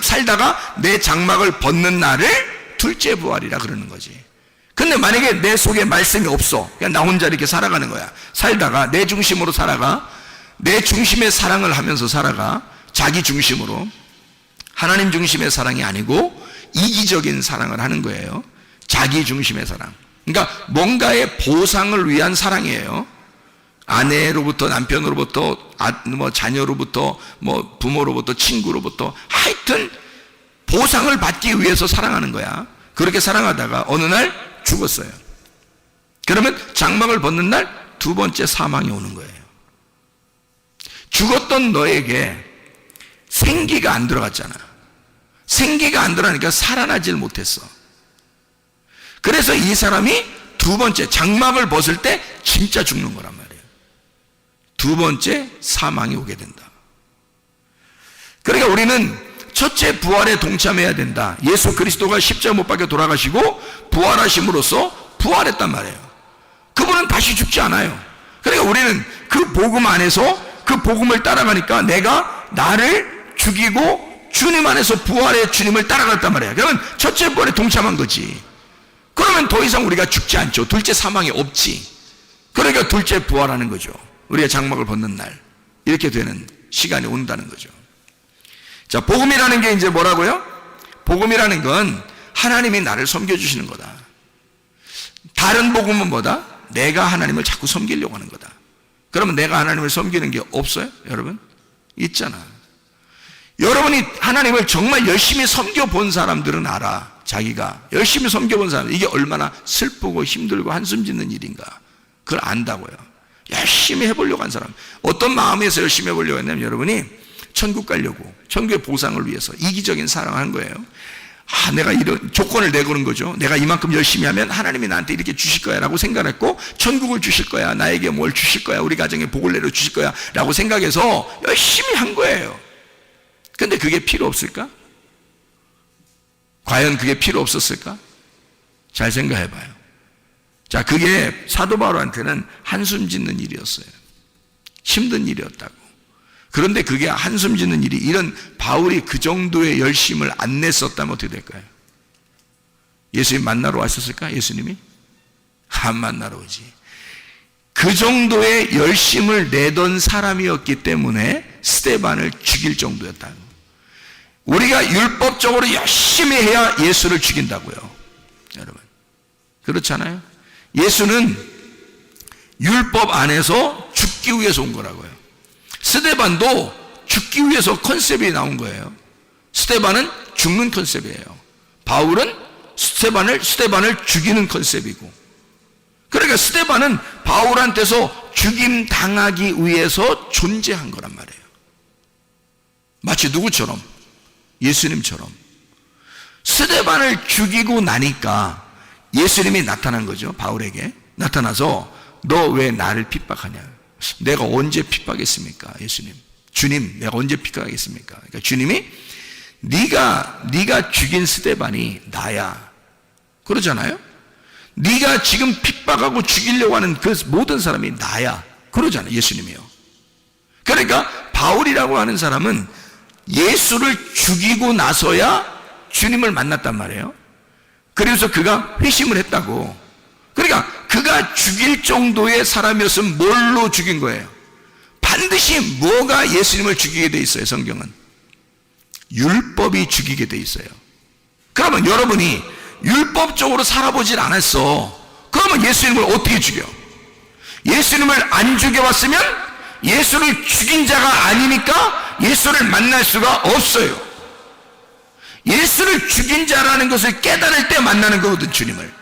살다가 내 장막을 벗는 날을 둘째 부활이라 그러는 거지. 근데 만약에 내 속에 말씀이 없어, 그냥 나 혼자 이렇게 살아가는 거야. 살다가 내 중심으로 살아가, 내 중심의 사랑을 하면서 살아가, 자기 중심으로. 하나님 중심의 사랑이 아니고 이기적인 사랑을 하는 거예요. 자기 중심의 사랑. 그러니까 뭔가의 보상을 위한 사랑이에요. 아내로부터, 남편으로부터, 자녀로부터, 부모로부터, 친구로부터, 하여튼 보상을 받기 위해서 사랑하는 거야. 그렇게 사랑하다가 어느 날 죽었어요. 그러면 장막을 벗는 날 두 번째 사망이 오는 거예요. 죽었던 너에게 생기가 안 들어갔잖아. 생기가 안 들어가니까 살아나질 못했어. 그래서 이 사람이 두 번째 장막을 벗을 때 진짜 죽는 거란 말이에요. 두 번째 사망이 오게 된다. 그러니까 우리는 첫째 부활에 동참해야 된다. 예수 그리스도가 십자가 못 박혀 돌아가시고 부활하심으로써 부활했단 말이에요. 그분은 다시 죽지 않아요. 그러니까 우리는 그 복음 안에서 그 복음을 따라가니까 내가 나를 죽이고 주님 안에서 부활의 주님을 따라갔단 말이에요. 그러면 첫째 부활에 동참한 거지. 그러면 더 이상 우리가 죽지 않죠. 둘째 사망이 없지. 그러니까 둘째 부활하는 거죠. 우리가 장막을 벗는 날 이렇게 되는 시간이 온다는 거죠. 자, 복음이라는 게 이제 뭐라고요? 복음이라는 건 하나님이 나를 섬겨주시는 거다. 다른 복음은 뭐다? 내가 하나님을 자꾸 섬기려고 하는 거다. 그러면 내가 하나님을 섬기는 게 없어요? 여러분? 있잖아. 여러분이 하나님을 정말 열심히 섬겨본 사람들은 알아. 자기가 열심히 섬겨본 사람, 이게 얼마나 슬프고 힘들고 한숨 짓는 일인가. 그걸 안다고요. 열심히 해보려고 한 사람. 어떤 마음에서 열심히 해보려고 했냐면, 여러분이 천국 가려고, 천국의 보상을 위해서 이기적인 사랑을 한 거예요. 내가 이런 조건을 내거는 거죠. 내가 이만큼 열심히 하면 하나님이 나한테 이렇게 주실 거야 라고 생각했고, 천국을 주실 거야, 나에게 뭘 주실 거야, 우리 가정에 복을 내려 주실 거야 라고 생각해서 열심히 한 거예요. 근데 그게 필요 없을까? 과연 그게 필요 없었을까? 잘 생각해 봐요. 자, 그게 사도 바울한테는 한숨 짓는 일이었어요. 힘든 일이었다고. 그런데 그게 한숨 짓는 일이, 이런 바울이 그 정도의 열심을 안 냈었다면 어떻게 될까요? 예수님 만나러 왔었을까? 예수님이? 안 만나러 오지. 그 정도의 열심을 내던 사람이었기 때문에 스데반을 죽일 정도였다고. 우리가 율법적으로 열심히 해야 예수를 죽인다고요. 여러분, 그렇잖아요. 예수는 율법 안에서 죽기 위해서 온 거라고요. 스데반도 죽기 위해서 컨셉이 나온 거예요. 스데반은 죽는 컨셉이에요. 바울은 스데반을 죽이는 컨셉이고. 그러니까 스데반은 바울한테서 죽임 당하기 위해서 존재한 거란 말이에요. 마치 누구처럼? 예수님처럼. 스데반을 죽이고 나니까 예수님이 나타난 거죠. 바울에게 나타나서 너 왜 나를 핍박하냐? 내가 언제 핍박했습니까? 예수님, 주님, 내가 언제 핍박하겠습니까? 그러니까 주님이 네가 죽인 스데반이 나야, 그러잖아요. 네가 지금 핍박하고 죽이려고 하는 그 모든 사람이 나야, 그러잖아요. 예수님이요. 그러니까 바울이라고 하는 사람은 예수를 죽이고 나서야 주님을 만났단 말이에요. 그래서 그가 회심을 했다고. 그러니까 그가 죽일 정도의 사람이었으면 뭘로 죽인 거예요? 반드시 뭐가 예수님을 죽이게 돼 있어요? 성경은 율법이 죽이게 돼 있어요. 그러면 여러분이 율법적으로 살아보질 않았어. 그러면 예수님을 어떻게 죽여? 예수님을 안 죽여봤으면 예수를 죽인 자가 아니니까 예수를 만날 수가 없어요. 예수를 죽인 자라는 것을 깨달을 때 만나는 거거든, 주님을.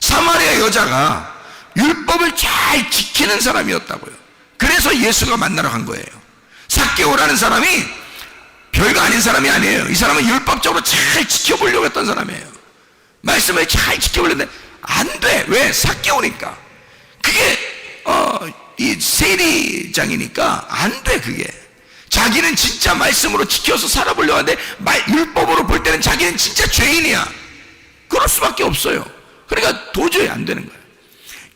사마리아 여자가 율법을 잘 지키는 사람이었다고요. 그래서 예수가 만나러 간 거예요. 삭개오라는 사람이 별거 아닌 사람이 아니에요. 이 사람은 율법적으로 잘 지켜보려고 했던 사람이에요. 말씀을 잘 지켜보려는데 안 돼. 왜? 삭개오니까. 그게 이 세리장이니까 안 돼. 그게 자기는 진짜 말씀으로 지켜서 살아보려고 하는데 율법으로 볼 때는 자기는 진짜 죄인이야. 그럴 수밖에 없어요. 그러니까 도저히 안 되는 거예요.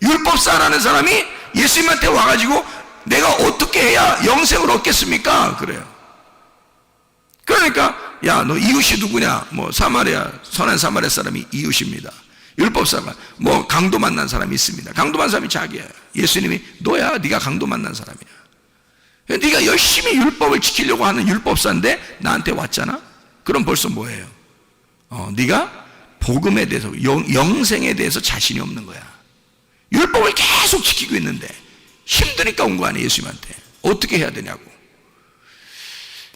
율법사라는 사람이 예수님한테 와가지고 내가 어떻게 해야 영생을 얻겠습니까? 그래요. 그러니까 야, 너 이웃이 누구냐? 뭐 사마리아, 선한 사마리아 사람이 이웃입니다. 율법사가 뭐 강도 만난 사람이 있습니다. 강도 만난 사람이 자기야. 예수님이 너야, 네가 강도 만난 사람이야. 네가 열심히 율법을 지키려고 하는 율법사인데 나한테 왔잖아? 그럼 벌써 뭐예요? 네가 복음에 대해서, 영생에 대해서 자신이 없는 거야. 율법을 계속 지키고 있는데 힘드니까 온 거 아니에요. 예수님한테 어떻게 해야 되냐고.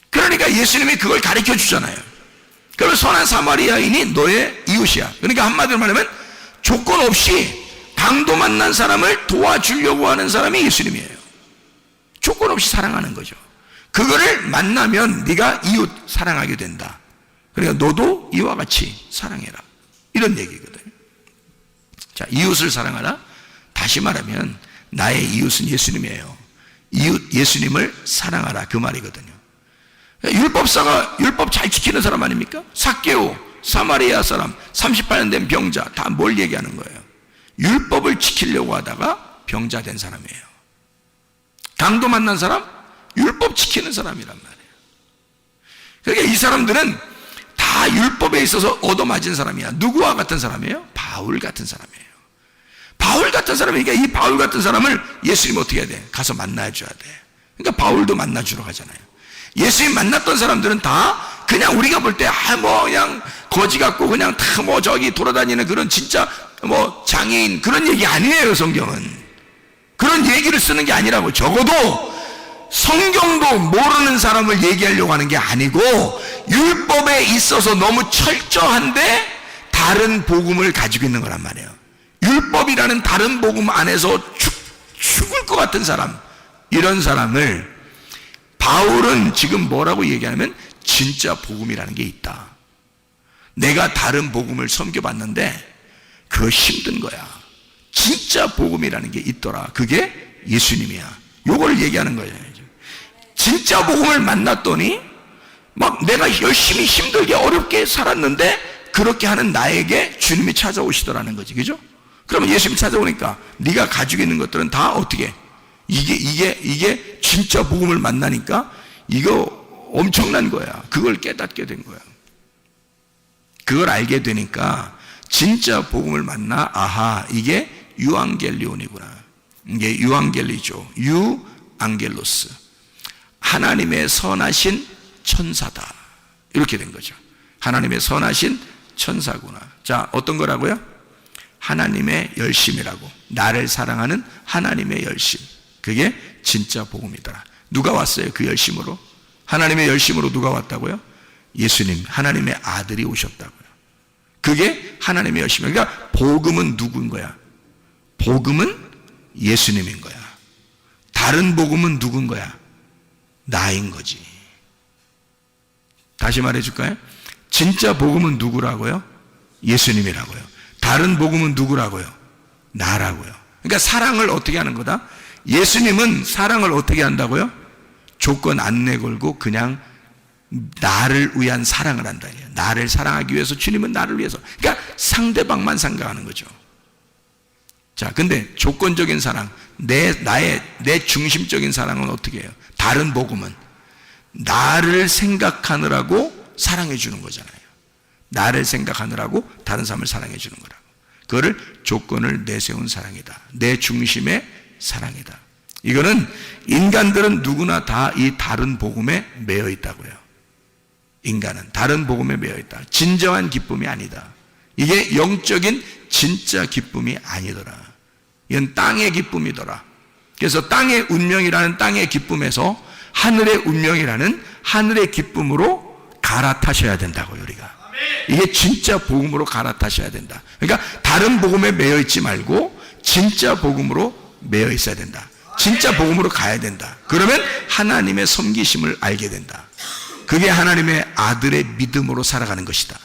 그러니까 예수님이 그걸 가르쳐 주잖아요. 그럼 선한 사마리아인이 너의 이웃이야. 그러니까 한마디로 말하면 조건 없이 강도 만난 사람을 도와주려고 하는 사람이 예수님이에요. 조건 없이 사랑하는 거죠. 그거를 만나면 네가 이웃 사랑하게 된다. 그러니까 너도 이와 같이 사랑해라, 이런 얘기거든요. 자, 이웃을 사랑하라. 다시 말하면 나의 이웃은 예수님이에요. 이웃 예수님을 사랑하라, 그 말이거든요. 율법사가 율법 잘 지키는 사람 아닙니까? 삭개오, 사마리아 사람, 38년 된 병자, 다 뭘 얘기하는 거예요? 율법을 지키려고 하다가 병자 된 사람이에요. 강도 만난 사람, 율법 지키는 사람이란 말이에요. 그러니까 이 사람들은 다 율법에 있어서 얻어맞은 사람이야. 누구와 같은 사람이에요? 바울 같은 사람이에요. 바울 같은 사람이니까 이 바울 같은 사람을 예수님이 어떻게 해야 돼? 가서 만나줘야 돼. 그러니까 바울도 만나주러 가잖아요. 예수님 만났던 사람들은 다 그냥 우리가 볼 때 뭐 그냥 거지 같고 그냥 다 뭐 저기 돌아다니는 그런 진짜 뭐 장애인 그런 얘기 아니에요. 성경은 그런 얘기를 쓰는 게 아니라고. 적어도 성경도 모르는 사람을 얘기하려고 하는 게 아니고, 율법에 있어서 너무 철저한데 다른 복음을 가지고 있는 거란 말이에요. 율법이라는 다른 복음 안에서 죽을 것 같은 사람, 이런 사람을 바울은 지금 뭐라고 얘기하냐면 진짜 복음이라는 게 있다. 내가 다른 복음을 섬겨봤는데 그거 힘든 거야. 진짜 복음이라는 게 있더라. 그게 예수님이야. 요걸 얘기하는 거예요. 진짜 복음을 만났더니 막 내가 열심히 힘들게 어렵게 살았는데 그렇게 하는 나에게 주님이 찾아오시더라는 거지. 그죠? 그러면 예수님이 찾아오니까 네가 가지고 있는 것들은 다 어떻게, 이게 진짜 복음을 만나니까 이거 엄청난 거야. 그걸 깨닫게 된 거야. 그걸 알게 되니까 진짜 복음을 만나, 아하, 이게 유앙겔리온이구나. 이게 유앙겔리죠. 유앙겔로스. 하나님의 선하신 천사다. 이렇게 된 거죠. 하나님의 선하신 천사구나. 자, 어떤 거라고요? 하나님의 열심이라고. 나를 사랑하는 하나님의 열심. 그게 진짜 복음이더라. 누가 왔어요? 그 열심으로? 하나님의 열심으로 누가 왔다고요? 예수님, 하나님의 아들이 오셨다고요. 그게 하나님의 열심이에요. 그러니까 복음은 누구인 거야? 복음은 예수님인 거야. 다른 복음은 누군 거야? 나인 거지. 다시 말해줄까요? 진짜 복음은 누구라고요? 예수님이라고요. 다른 복음은 누구라고요? 나라고요. 그러니까 사랑을 어떻게 하는 거다? 예수님은 사랑을 어떻게 한다고요? 조건 안 내걸고 그냥 나를 위한 사랑을 한다. 나를 사랑하기 위해서 주님은 나를 위해서. 그러니까 상대방만 생각하는 거죠. 자, 근데 조건적인 사랑, 내 중심적인 사랑은 어떻게 해요? 다른 복음은 나를 생각하느라고 사랑해 주는 거잖아요. 나를 생각하느라고 다른 사람을 사랑해 주는 거라고. 그거를 조건을 내세운 사랑이다. 내 중심의 사랑이다. 이거는 인간들은 누구나 다 이 다른 복음에 매여 있다고요. 인간은 다른 복음에 매여 있다. 진정한 기쁨이 아니다. 이게 영적인 진짜 기쁨이 아니더라. 이건 땅의 기쁨이더라. 그래서 땅의 운명이라는 땅의 기쁨에서 하늘의 운명이라는 하늘의 기쁨으로 갈아타셔야 된다고요, 우리가. 이게 진짜 복음으로 갈아타셔야 된다. 그러니까 다른 복음에 매여 있지 말고 진짜 복음으로 매여 있어야 된다. 진짜 복음으로 가야 된다. 그러면 하나님의 섬기심을 알게 된다. 그게 하나님의 아들의 믿음으로 살아가는 것이다.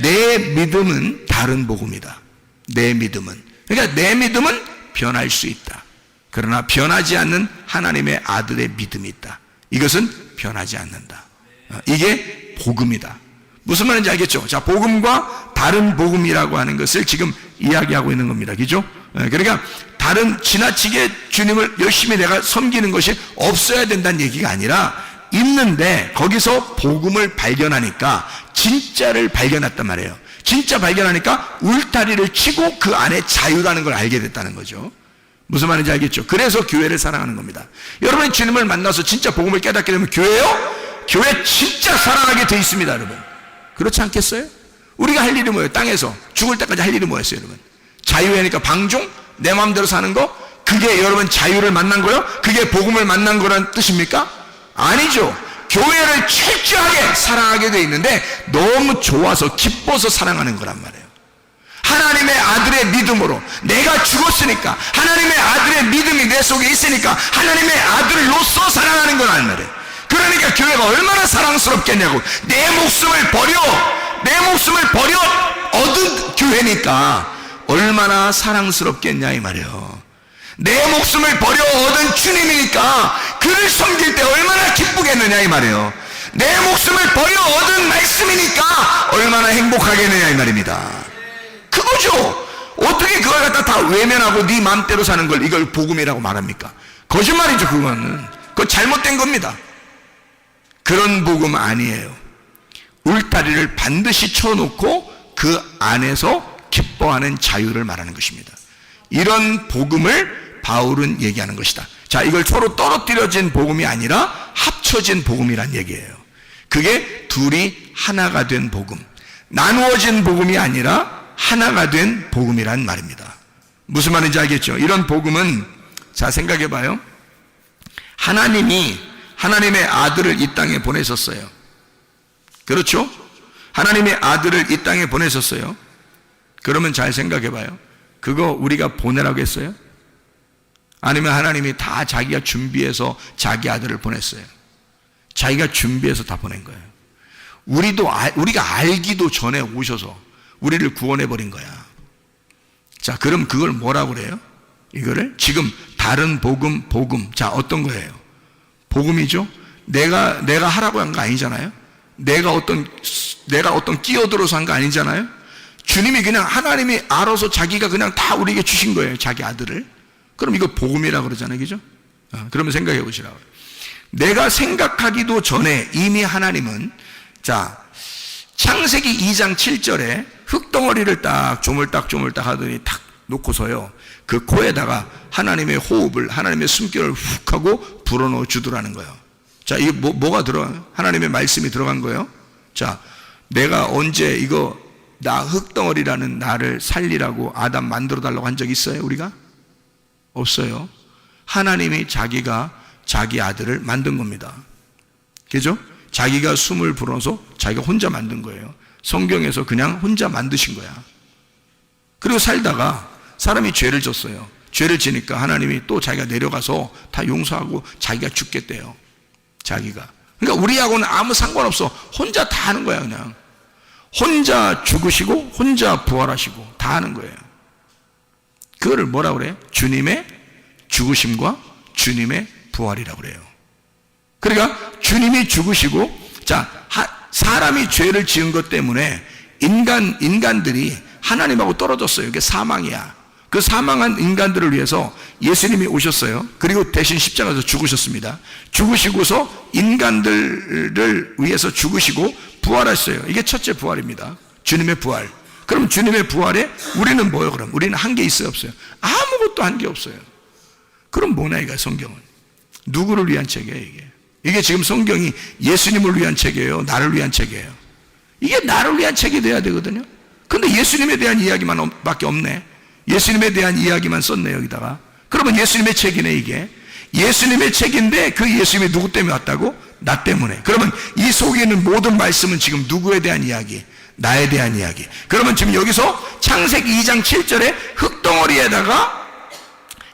내 믿음은 다른 복음이다. 내 믿음은. 그러니까 내 믿음은 변할 수 있다. 그러나 변하지 않는 하나님의 아들의 믿음이 있다. 이것은 변하지 않는다. 이게 복음이다. 무슨 말인지 알겠죠? 자, 복음과 다른 복음이라고 하는 것을 지금 이야기하고 있는 겁니다. 그죠? 그러니까 다른 지나치게 주님을 열심히 내가 섬기는 것이 없어야 된다는 얘기가 아니라 있는데 거기서 복음을 발견하니까 진짜를 발견했단 말이에요. 진짜 발견하니까 울타리를 치고 그 안에 자유라는 걸 알게 됐다는 거죠. 무슨 말인지 알겠죠? 그래서 교회를 사랑하는 겁니다. 여러분이 주님을 만나서 진짜 복음을 깨닫게 되면 교회요? 교회 진짜 사랑하게 돼 있습니다, 여러분. 그렇지 않겠어요? 우리가 할 일이 뭐예요? 땅에서 죽을 때까지 할 일이 뭐였어요, 여러분? 자유회니까 방종? 내 마음대로 사는 거? 그게 여러분 자유를 만난 거요? 그게 복음을 만난 거란 뜻입니까? 아니죠. 교회를 철저하게 사랑하게 돼 있는데 너무 좋아서 기뻐서 사랑하는 거란 말이에요. 하나님의 아들의 믿음으로 내가 죽었으니까 하나님의 아들의 믿음이 내 속에 있으니까 하나님의 아들로서 사랑하는 거란 말이에요. 그러니까 교회가 얼마나 사랑스럽겠냐고. 내 목숨을 버려 얻은 교회니까 얼마나 사랑스럽겠냐 이 말이에요. 내 목숨을 버려 얻은 주님이니까 그를 섬길 때 얼마나 기쁘겠느냐 이 말이에요. 내 목숨을 버려 얻은 말씀이니까 얼마나 행복하겠느냐 이 말입니다. 그거죠. 어떻게 그걸 갖다 다 외면하고 네 마음대로 사는 걸 이걸 복음이라고 말합니까? 거짓말이죠. 그거 잘못된 겁니다. 그런 복음 아니에요. 울타리를 반드시 쳐놓고 그 안에서 기뻐하는 자유를 말하는 것입니다. 이런 복음을 바울은 얘기하는 것이다. 자, 이걸 서로 떨어뜨려진 복음이 아니라 합쳐진 복음이란 얘기예요. 그게 둘이 하나가 된 복음, 나누어진 복음이 아니라 하나가 된 복음이란 말입니다. 무슨 말인지 알겠죠? 이런 복음은 자, 생각해 봐요. 하나님이 하나님의 아들을 이 땅에 보내셨어요. 그렇죠? 하나님의 아들을 이 땅에 보내셨어요. 그러면 잘 생각해 봐요. 그거 우리가 보내라고 했어요? 아니면 하나님이 다 자기가 준비해서 자기 아들을 보냈어요? 자기가 준비해서 다 보낸 거예요. 우리가 알기도 전에 오셔서 우리를 구원해 버린 거야. 자, 그럼 그걸 뭐라고 그래요? 이거를 지금 다른 복음. 자, 어떤 거예요? 복음이죠. 내가 하라고 한 거 아니잖아요. 내가 어떤 끼어들어서 한 거 아니잖아요. 주님이 그냥 하나님이 알아서 자기가 그냥 다 우리에게 주신 거예요. 자기 아들을. 그럼 이거 복음이라고 그러잖아요. 그죠? 그러면 생각해 보시라고요. 내가 생각하기도 전에 이미 하나님은, 자, 창세기 2장 7절에 흙덩어리를 딱 조물딱 하더니 탁 놓고서요, 그 코에다가 하나님의 호흡을, 하나님의 숨결을 훅 하고 불어넣어 주더라는 거예요. 자, 이게 뭐가 들어가요? 하나님의 말씀이 들어간 거예요. 자, 내가 언제 이거 나 흙덩어리라는 나를 살리라고 아담 만들어 달라고 한 적 있어요? 우리가? 없어요. 하나님이 자기가 자기 아들을 만든 겁니다. 그죠? 자기가 숨을 불어서 자기가 혼자 만든 거예요. 성경에서 그냥 혼자 만드신 거야. 그리고 살다가 사람이 죄를 졌어요. 죄를 지니까 하나님이 또 자기가 내려가서 다 용서하고 자기가 죽겠대요. 자기가. 그러니까 우리하고는 아무 상관없어. 혼자 다 하는 거야. 그냥 혼자 죽으시고 혼자 부활하시고 다 하는 거예요. 그거를 뭐라 그래요? 주님의 죽으심과 주님의 부활이라고 그래요. 그러니까 주님이 죽으시고, 자, 사람이 죄를 지은 것 때문에 인간들이 하나님하고 떨어졌어요. 이게 사망이야. 그 사망한 인간들을 위해서 예수님이 오셨어요. 그리고 대신 십자가에서 죽으셨습니다. 죽으시고서 인간들을 위해서 죽으시고 부활하셨어요. 이게 첫째 부활입니다. 주님의 부활. 그럼 주님의 부활에 우리는 뭐예요? 그럼 우리는 한 게 있어요, 없어요? 아무것도 한 게 없어요. 그럼 뭐냐 이거 성경은? 누구를 위한 책이에요 이게? 이게 지금 성경이 예수님을 위한 책이에요, 나를 위한 책이에요? 이게 나를 위한 책이 돼야 되거든요. 근데 예수님에 대한 이야기만 밖에 없네. 예수님에 대한 이야기만 썼네 여기다가. 그러면 예수님의 책이네 이게. 예수님의 책인데 그 예수님이 누구 때문에 왔다고? 나 때문에. 그러면 이 속에 있는 모든 말씀은 지금 누구에 대한 이야기? 나에 대한 이야기. 그러면 지금 여기서 창세기 2장 7절에 흙덩어리에다가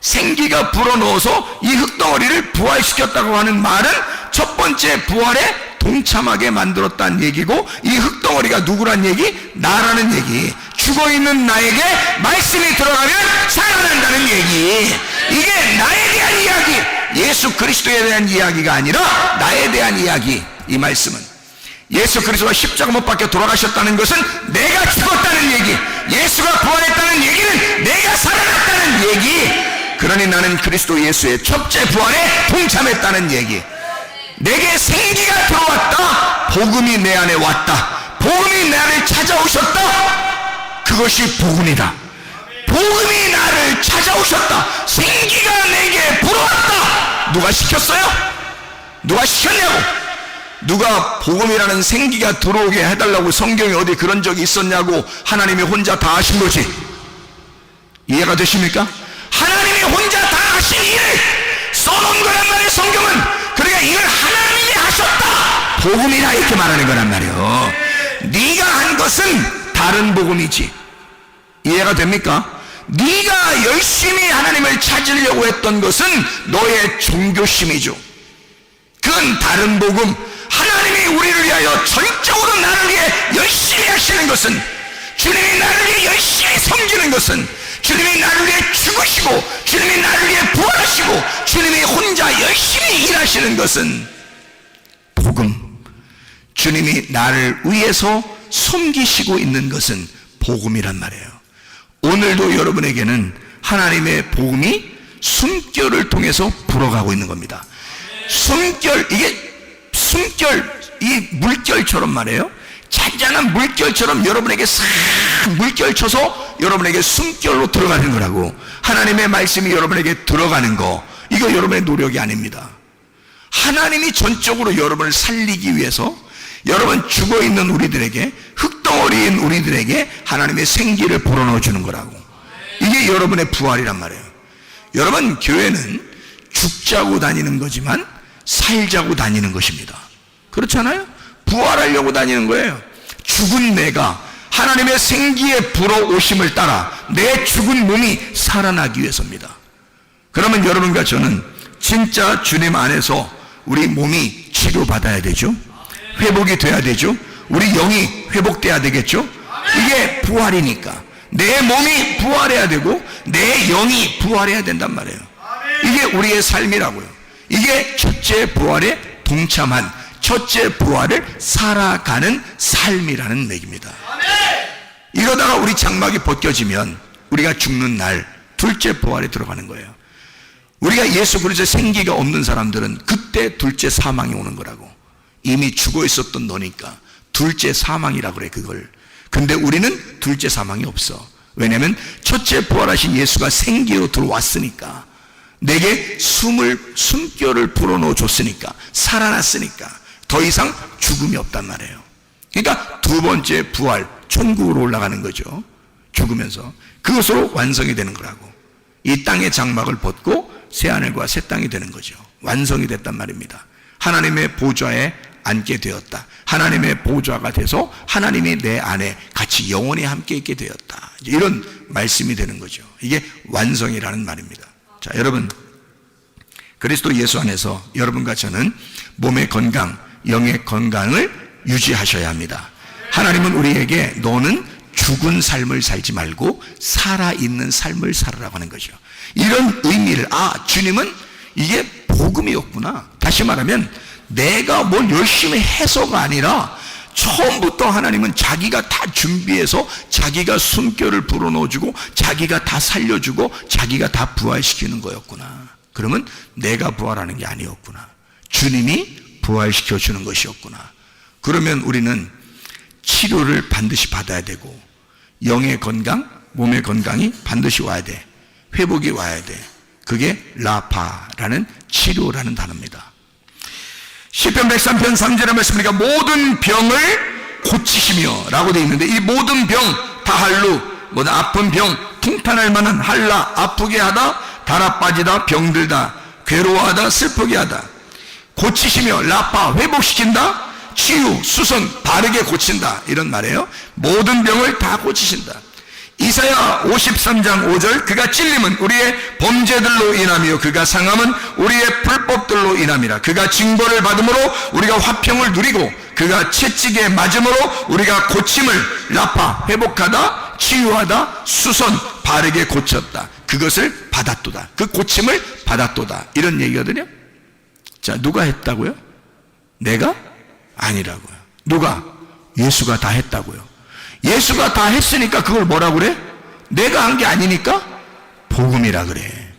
생기가 불어넣어서 이 흙덩어리를 부활시켰다고 하는 말은 첫 번째 부활에 동참하게 만들었다는 얘기고, 이 흙덩어리가 누구란 얘기? 나라는 얘기. 죽어있는 나에게 말씀이 들어가면 살아난다는 얘기. 이게 나에 대한 이야기, 예수 그리스도에 대한 이야기가 아니라 나에 대한 이야기. 이 말씀은 예수 그리스도가 십자가 못 박혀 돌아가셨다는 것은 내가 죽었다는 얘기, 예수가 부활했다는 얘기는 내가 살아났다는 얘기. 그러니 나는 그리스도 예수의 첫째 부활에 동참했다는 얘기. 내게 생기가 들어왔다. 복음이 내 안에 왔다. 복음이 나를 찾아오셨다. 그것이 복음이다. 복음이 나를 찾아오셨다. 생기가 내게 불어왔다. 누가 시켰어요? 누가 시켰냐고? 누가 복음이라는 생기가 들어오게 해달라고 성경에 어디 그런 적이 있었냐고? 하나님이 혼자 다 하신 거지. 이해가 되십니까? 하나님이 혼자 다 하신 일을 써놓은 거란 말이에요 성경은. 그러니까 이걸 하나님이 하셨다, 복음이라 이렇게 말하는 거란 말이에요. 네가 한 것은 다른 복음이지. 이해가 됩니까? 네가 열심히 하나님을 찾으려고 했던 것은 너의 종교심이죠. 그건 다른 복음. 하나님이 우리를 위하여 전적으로 나를 위해 열심히 하시는 것은, 주님이 나를 위해 열심히 섬기는 것은, 주님이 나를 위해 죽으시고 주님이 나를 위해 부활하시고 주님이 혼자 열심히 일하시는 것은 복음. 주님이 나를 위해서 섬기시고 있는 것은 복음이란 말이에요. 오늘도 여러분에게는 하나님의 복음이 숨결을 통해서 불어가고 있는 겁니다. 숨결, 이게 숨결, 이 물결처럼 말이에요. 잔잔한 물결처럼 여러분에게 싹 물결 쳐서 여러분에게 숨결로 들어가는 거라고. 하나님의 말씀이 여러분에게 들어가는 거, 이거 여러분의 노력이 아닙니다. 하나님이 전적으로 여러분을 살리기 위해서 여러분 죽어있는 우리들에게, 흙덩어리인 우리들에게 하나님의 생기를 불어넣어 주는 거라고. 이게 여러분의 부활이란 말이에요. 여러분, 교회는 죽자고 다니는 거지만 살자고 다니는 것입니다. 그렇잖아요? 부활하려고 다니는 거예요. 죽은 내가 하나님의 생기에 불어오심을 따라 내 죽은 몸이 살아나기 위해서입니다. 그러면 여러분과 저는 진짜 주님 안에서 우리 몸이 치료받아야 되죠. 회복이 돼야 되죠. 우리 영이 회복돼야 되겠죠. 이게 부활이니까 내 몸이 부활해야 되고 내 영이 부활해야 된단 말이에요. 이게 우리의 삶이라고요. 이게 첫째 부활에 동참한, 첫째 부활을 살아가는 삶이라는 얘기입니다. 이러다가 우리 장막이 벗겨지면 우리가 죽는 날 둘째 부활에 들어가는 거예요. 우리가 예수 그리스도의 생기가 없는 사람들은 그때 둘째 사망이 오는 거라고. 이미 죽어 있었던 너니까 둘째 사망이라고 그래, 그걸. 근데 우리는 둘째 사망이 없어. 왜냐하면 첫째 부활하신 예수가 생기로 들어왔으니까, 내게 숨결을 불어넣어 줬으니까, 살아났으니까 더 이상 죽음이 없단 말이에요. 그러니까 두 번째 부활, 천국으로 올라가는 거죠. 죽으면서 그것으로 완성이 되는 거라고. 이 땅의 장막을 벗고 새하늘과 새 땅이 되는 거죠. 완성이 됐단 말입니다. 하나님의 보좌에 앉게 되었다. 하나님의 보좌가 돼서 하나님이 내 안에 같이 영원히 함께 있게 되었다. 이런 말씀이 되는 거죠. 이게 완성이라는 말입니다. 자, 여러분, 그리스도 예수 안에서 여러분과 저는 몸의 건강, 영의 건강을 유지하셔야 합니다. 하나님은 우리에게 너는 죽은 삶을 살지 말고 살아있는 삶을 살으라고 하는 거죠. 이런 의미를, 주님은 이게 복음이었구나. 다시 말하면 내가 뭘 열심히 해서가 아니라 처음부터 하나님은 자기가 다 준비해서 자기가 숨결을 불어넣어주고 자기가 다 살려주고 자기가 다 부활시키는 거였구나. 그러면 내가 부활하는 게 아니었구나. 주님이 부활시켜주는 것이었구나. 그러면 우리는 치료를 반드시 받아야 되고 영의 건강, 몸의 건강이 반드시 와야 돼. 회복이 와야 돼. 그게 라파라는 치료라는 단어입니다. 시편 103편 3절의 말씀이니까 모든 병을 고치시며 라고 되어 있는데, 이 모든 병, 다할루, 아픈 병, 통탄할 만한 할라, 아프게 하다, 달아 빠지다, 병들다, 괴로워하다, 슬프게 하다, 고치시며, 라파, 회복시킨다, 치유, 수선, 바르게 고친다, 이런 말이에요. 모든 병을 다 고치신다. 이사야 53장 5절, 그가 찔림은 우리의 범죄들로 인하며 그가 상함은 우리의 불법들로 인함이라. 그가 징벌을 받음으로 우리가 화평을 누리고 그가 채찍에 맞음으로 우리가 고침을, 라파, 회복하다, 치유하다, 수선, 바르게 고쳤다. 그것을 받았도다. 그 고침을 받았도다. 이런 얘기거든요. 자, 누가 했다고요? 내가? 아니라고요. 누가? 예수가 다 했다고요. 예수가 다 했으니까 그걸 뭐라 그래? 내가 한 게 아니니까 복음이라 그래.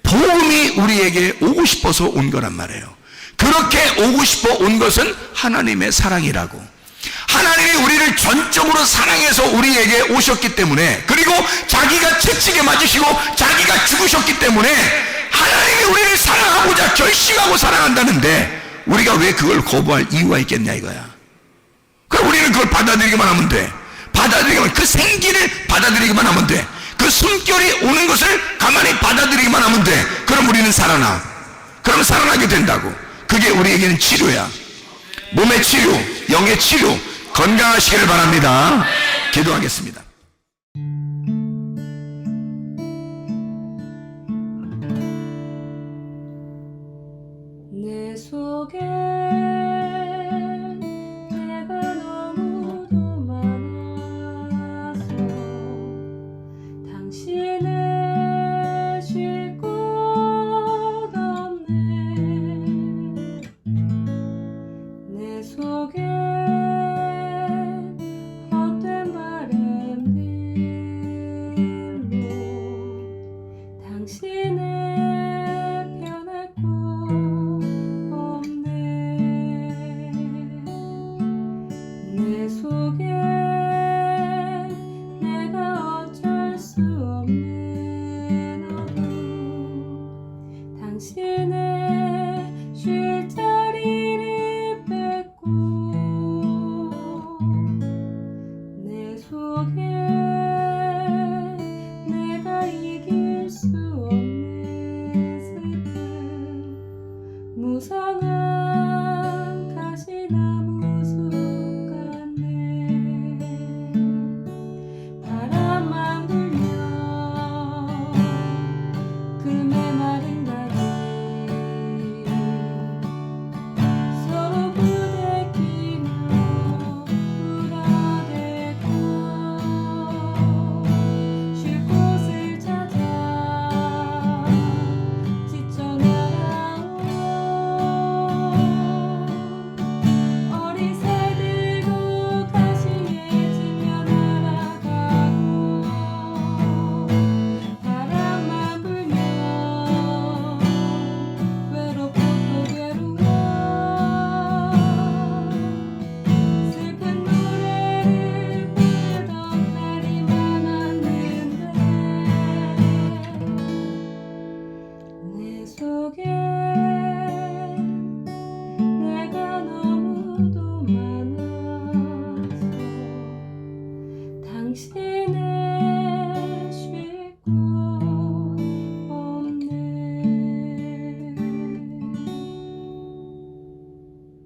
복음이 우리에게 오고 싶어서 온 거란 말이에요. 그렇게 오고 싶어 온 것은 하나님의 사랑이라고. 하나님이 우리를 전적으로 사랑해서 우리에게 오셨기 때문에, 그리고 자기가 채찍에 맞으시고 자기가 죽으셨기 때문에 하나님이 우리를 사랑하고자 결심하고 사랑한다는데 우리가 왜 그걸 거부할 이유가 있겠냐 이거야. 그럼 우리는 그걸 받아들이기만 하면 돼. 받아들이기만, 그 생기를 받아들이기만 하면 돼. 그 숨결이 오는 것을 가만히 받아들이기만 하면 돼. 그럼 우리는 살아나. 그럼 살아나게 된다고. 그게 우리에게는 치료야. 몸의 치료, 영의 치료, 건강하시기를 바랍니다. 기도하겠습니다.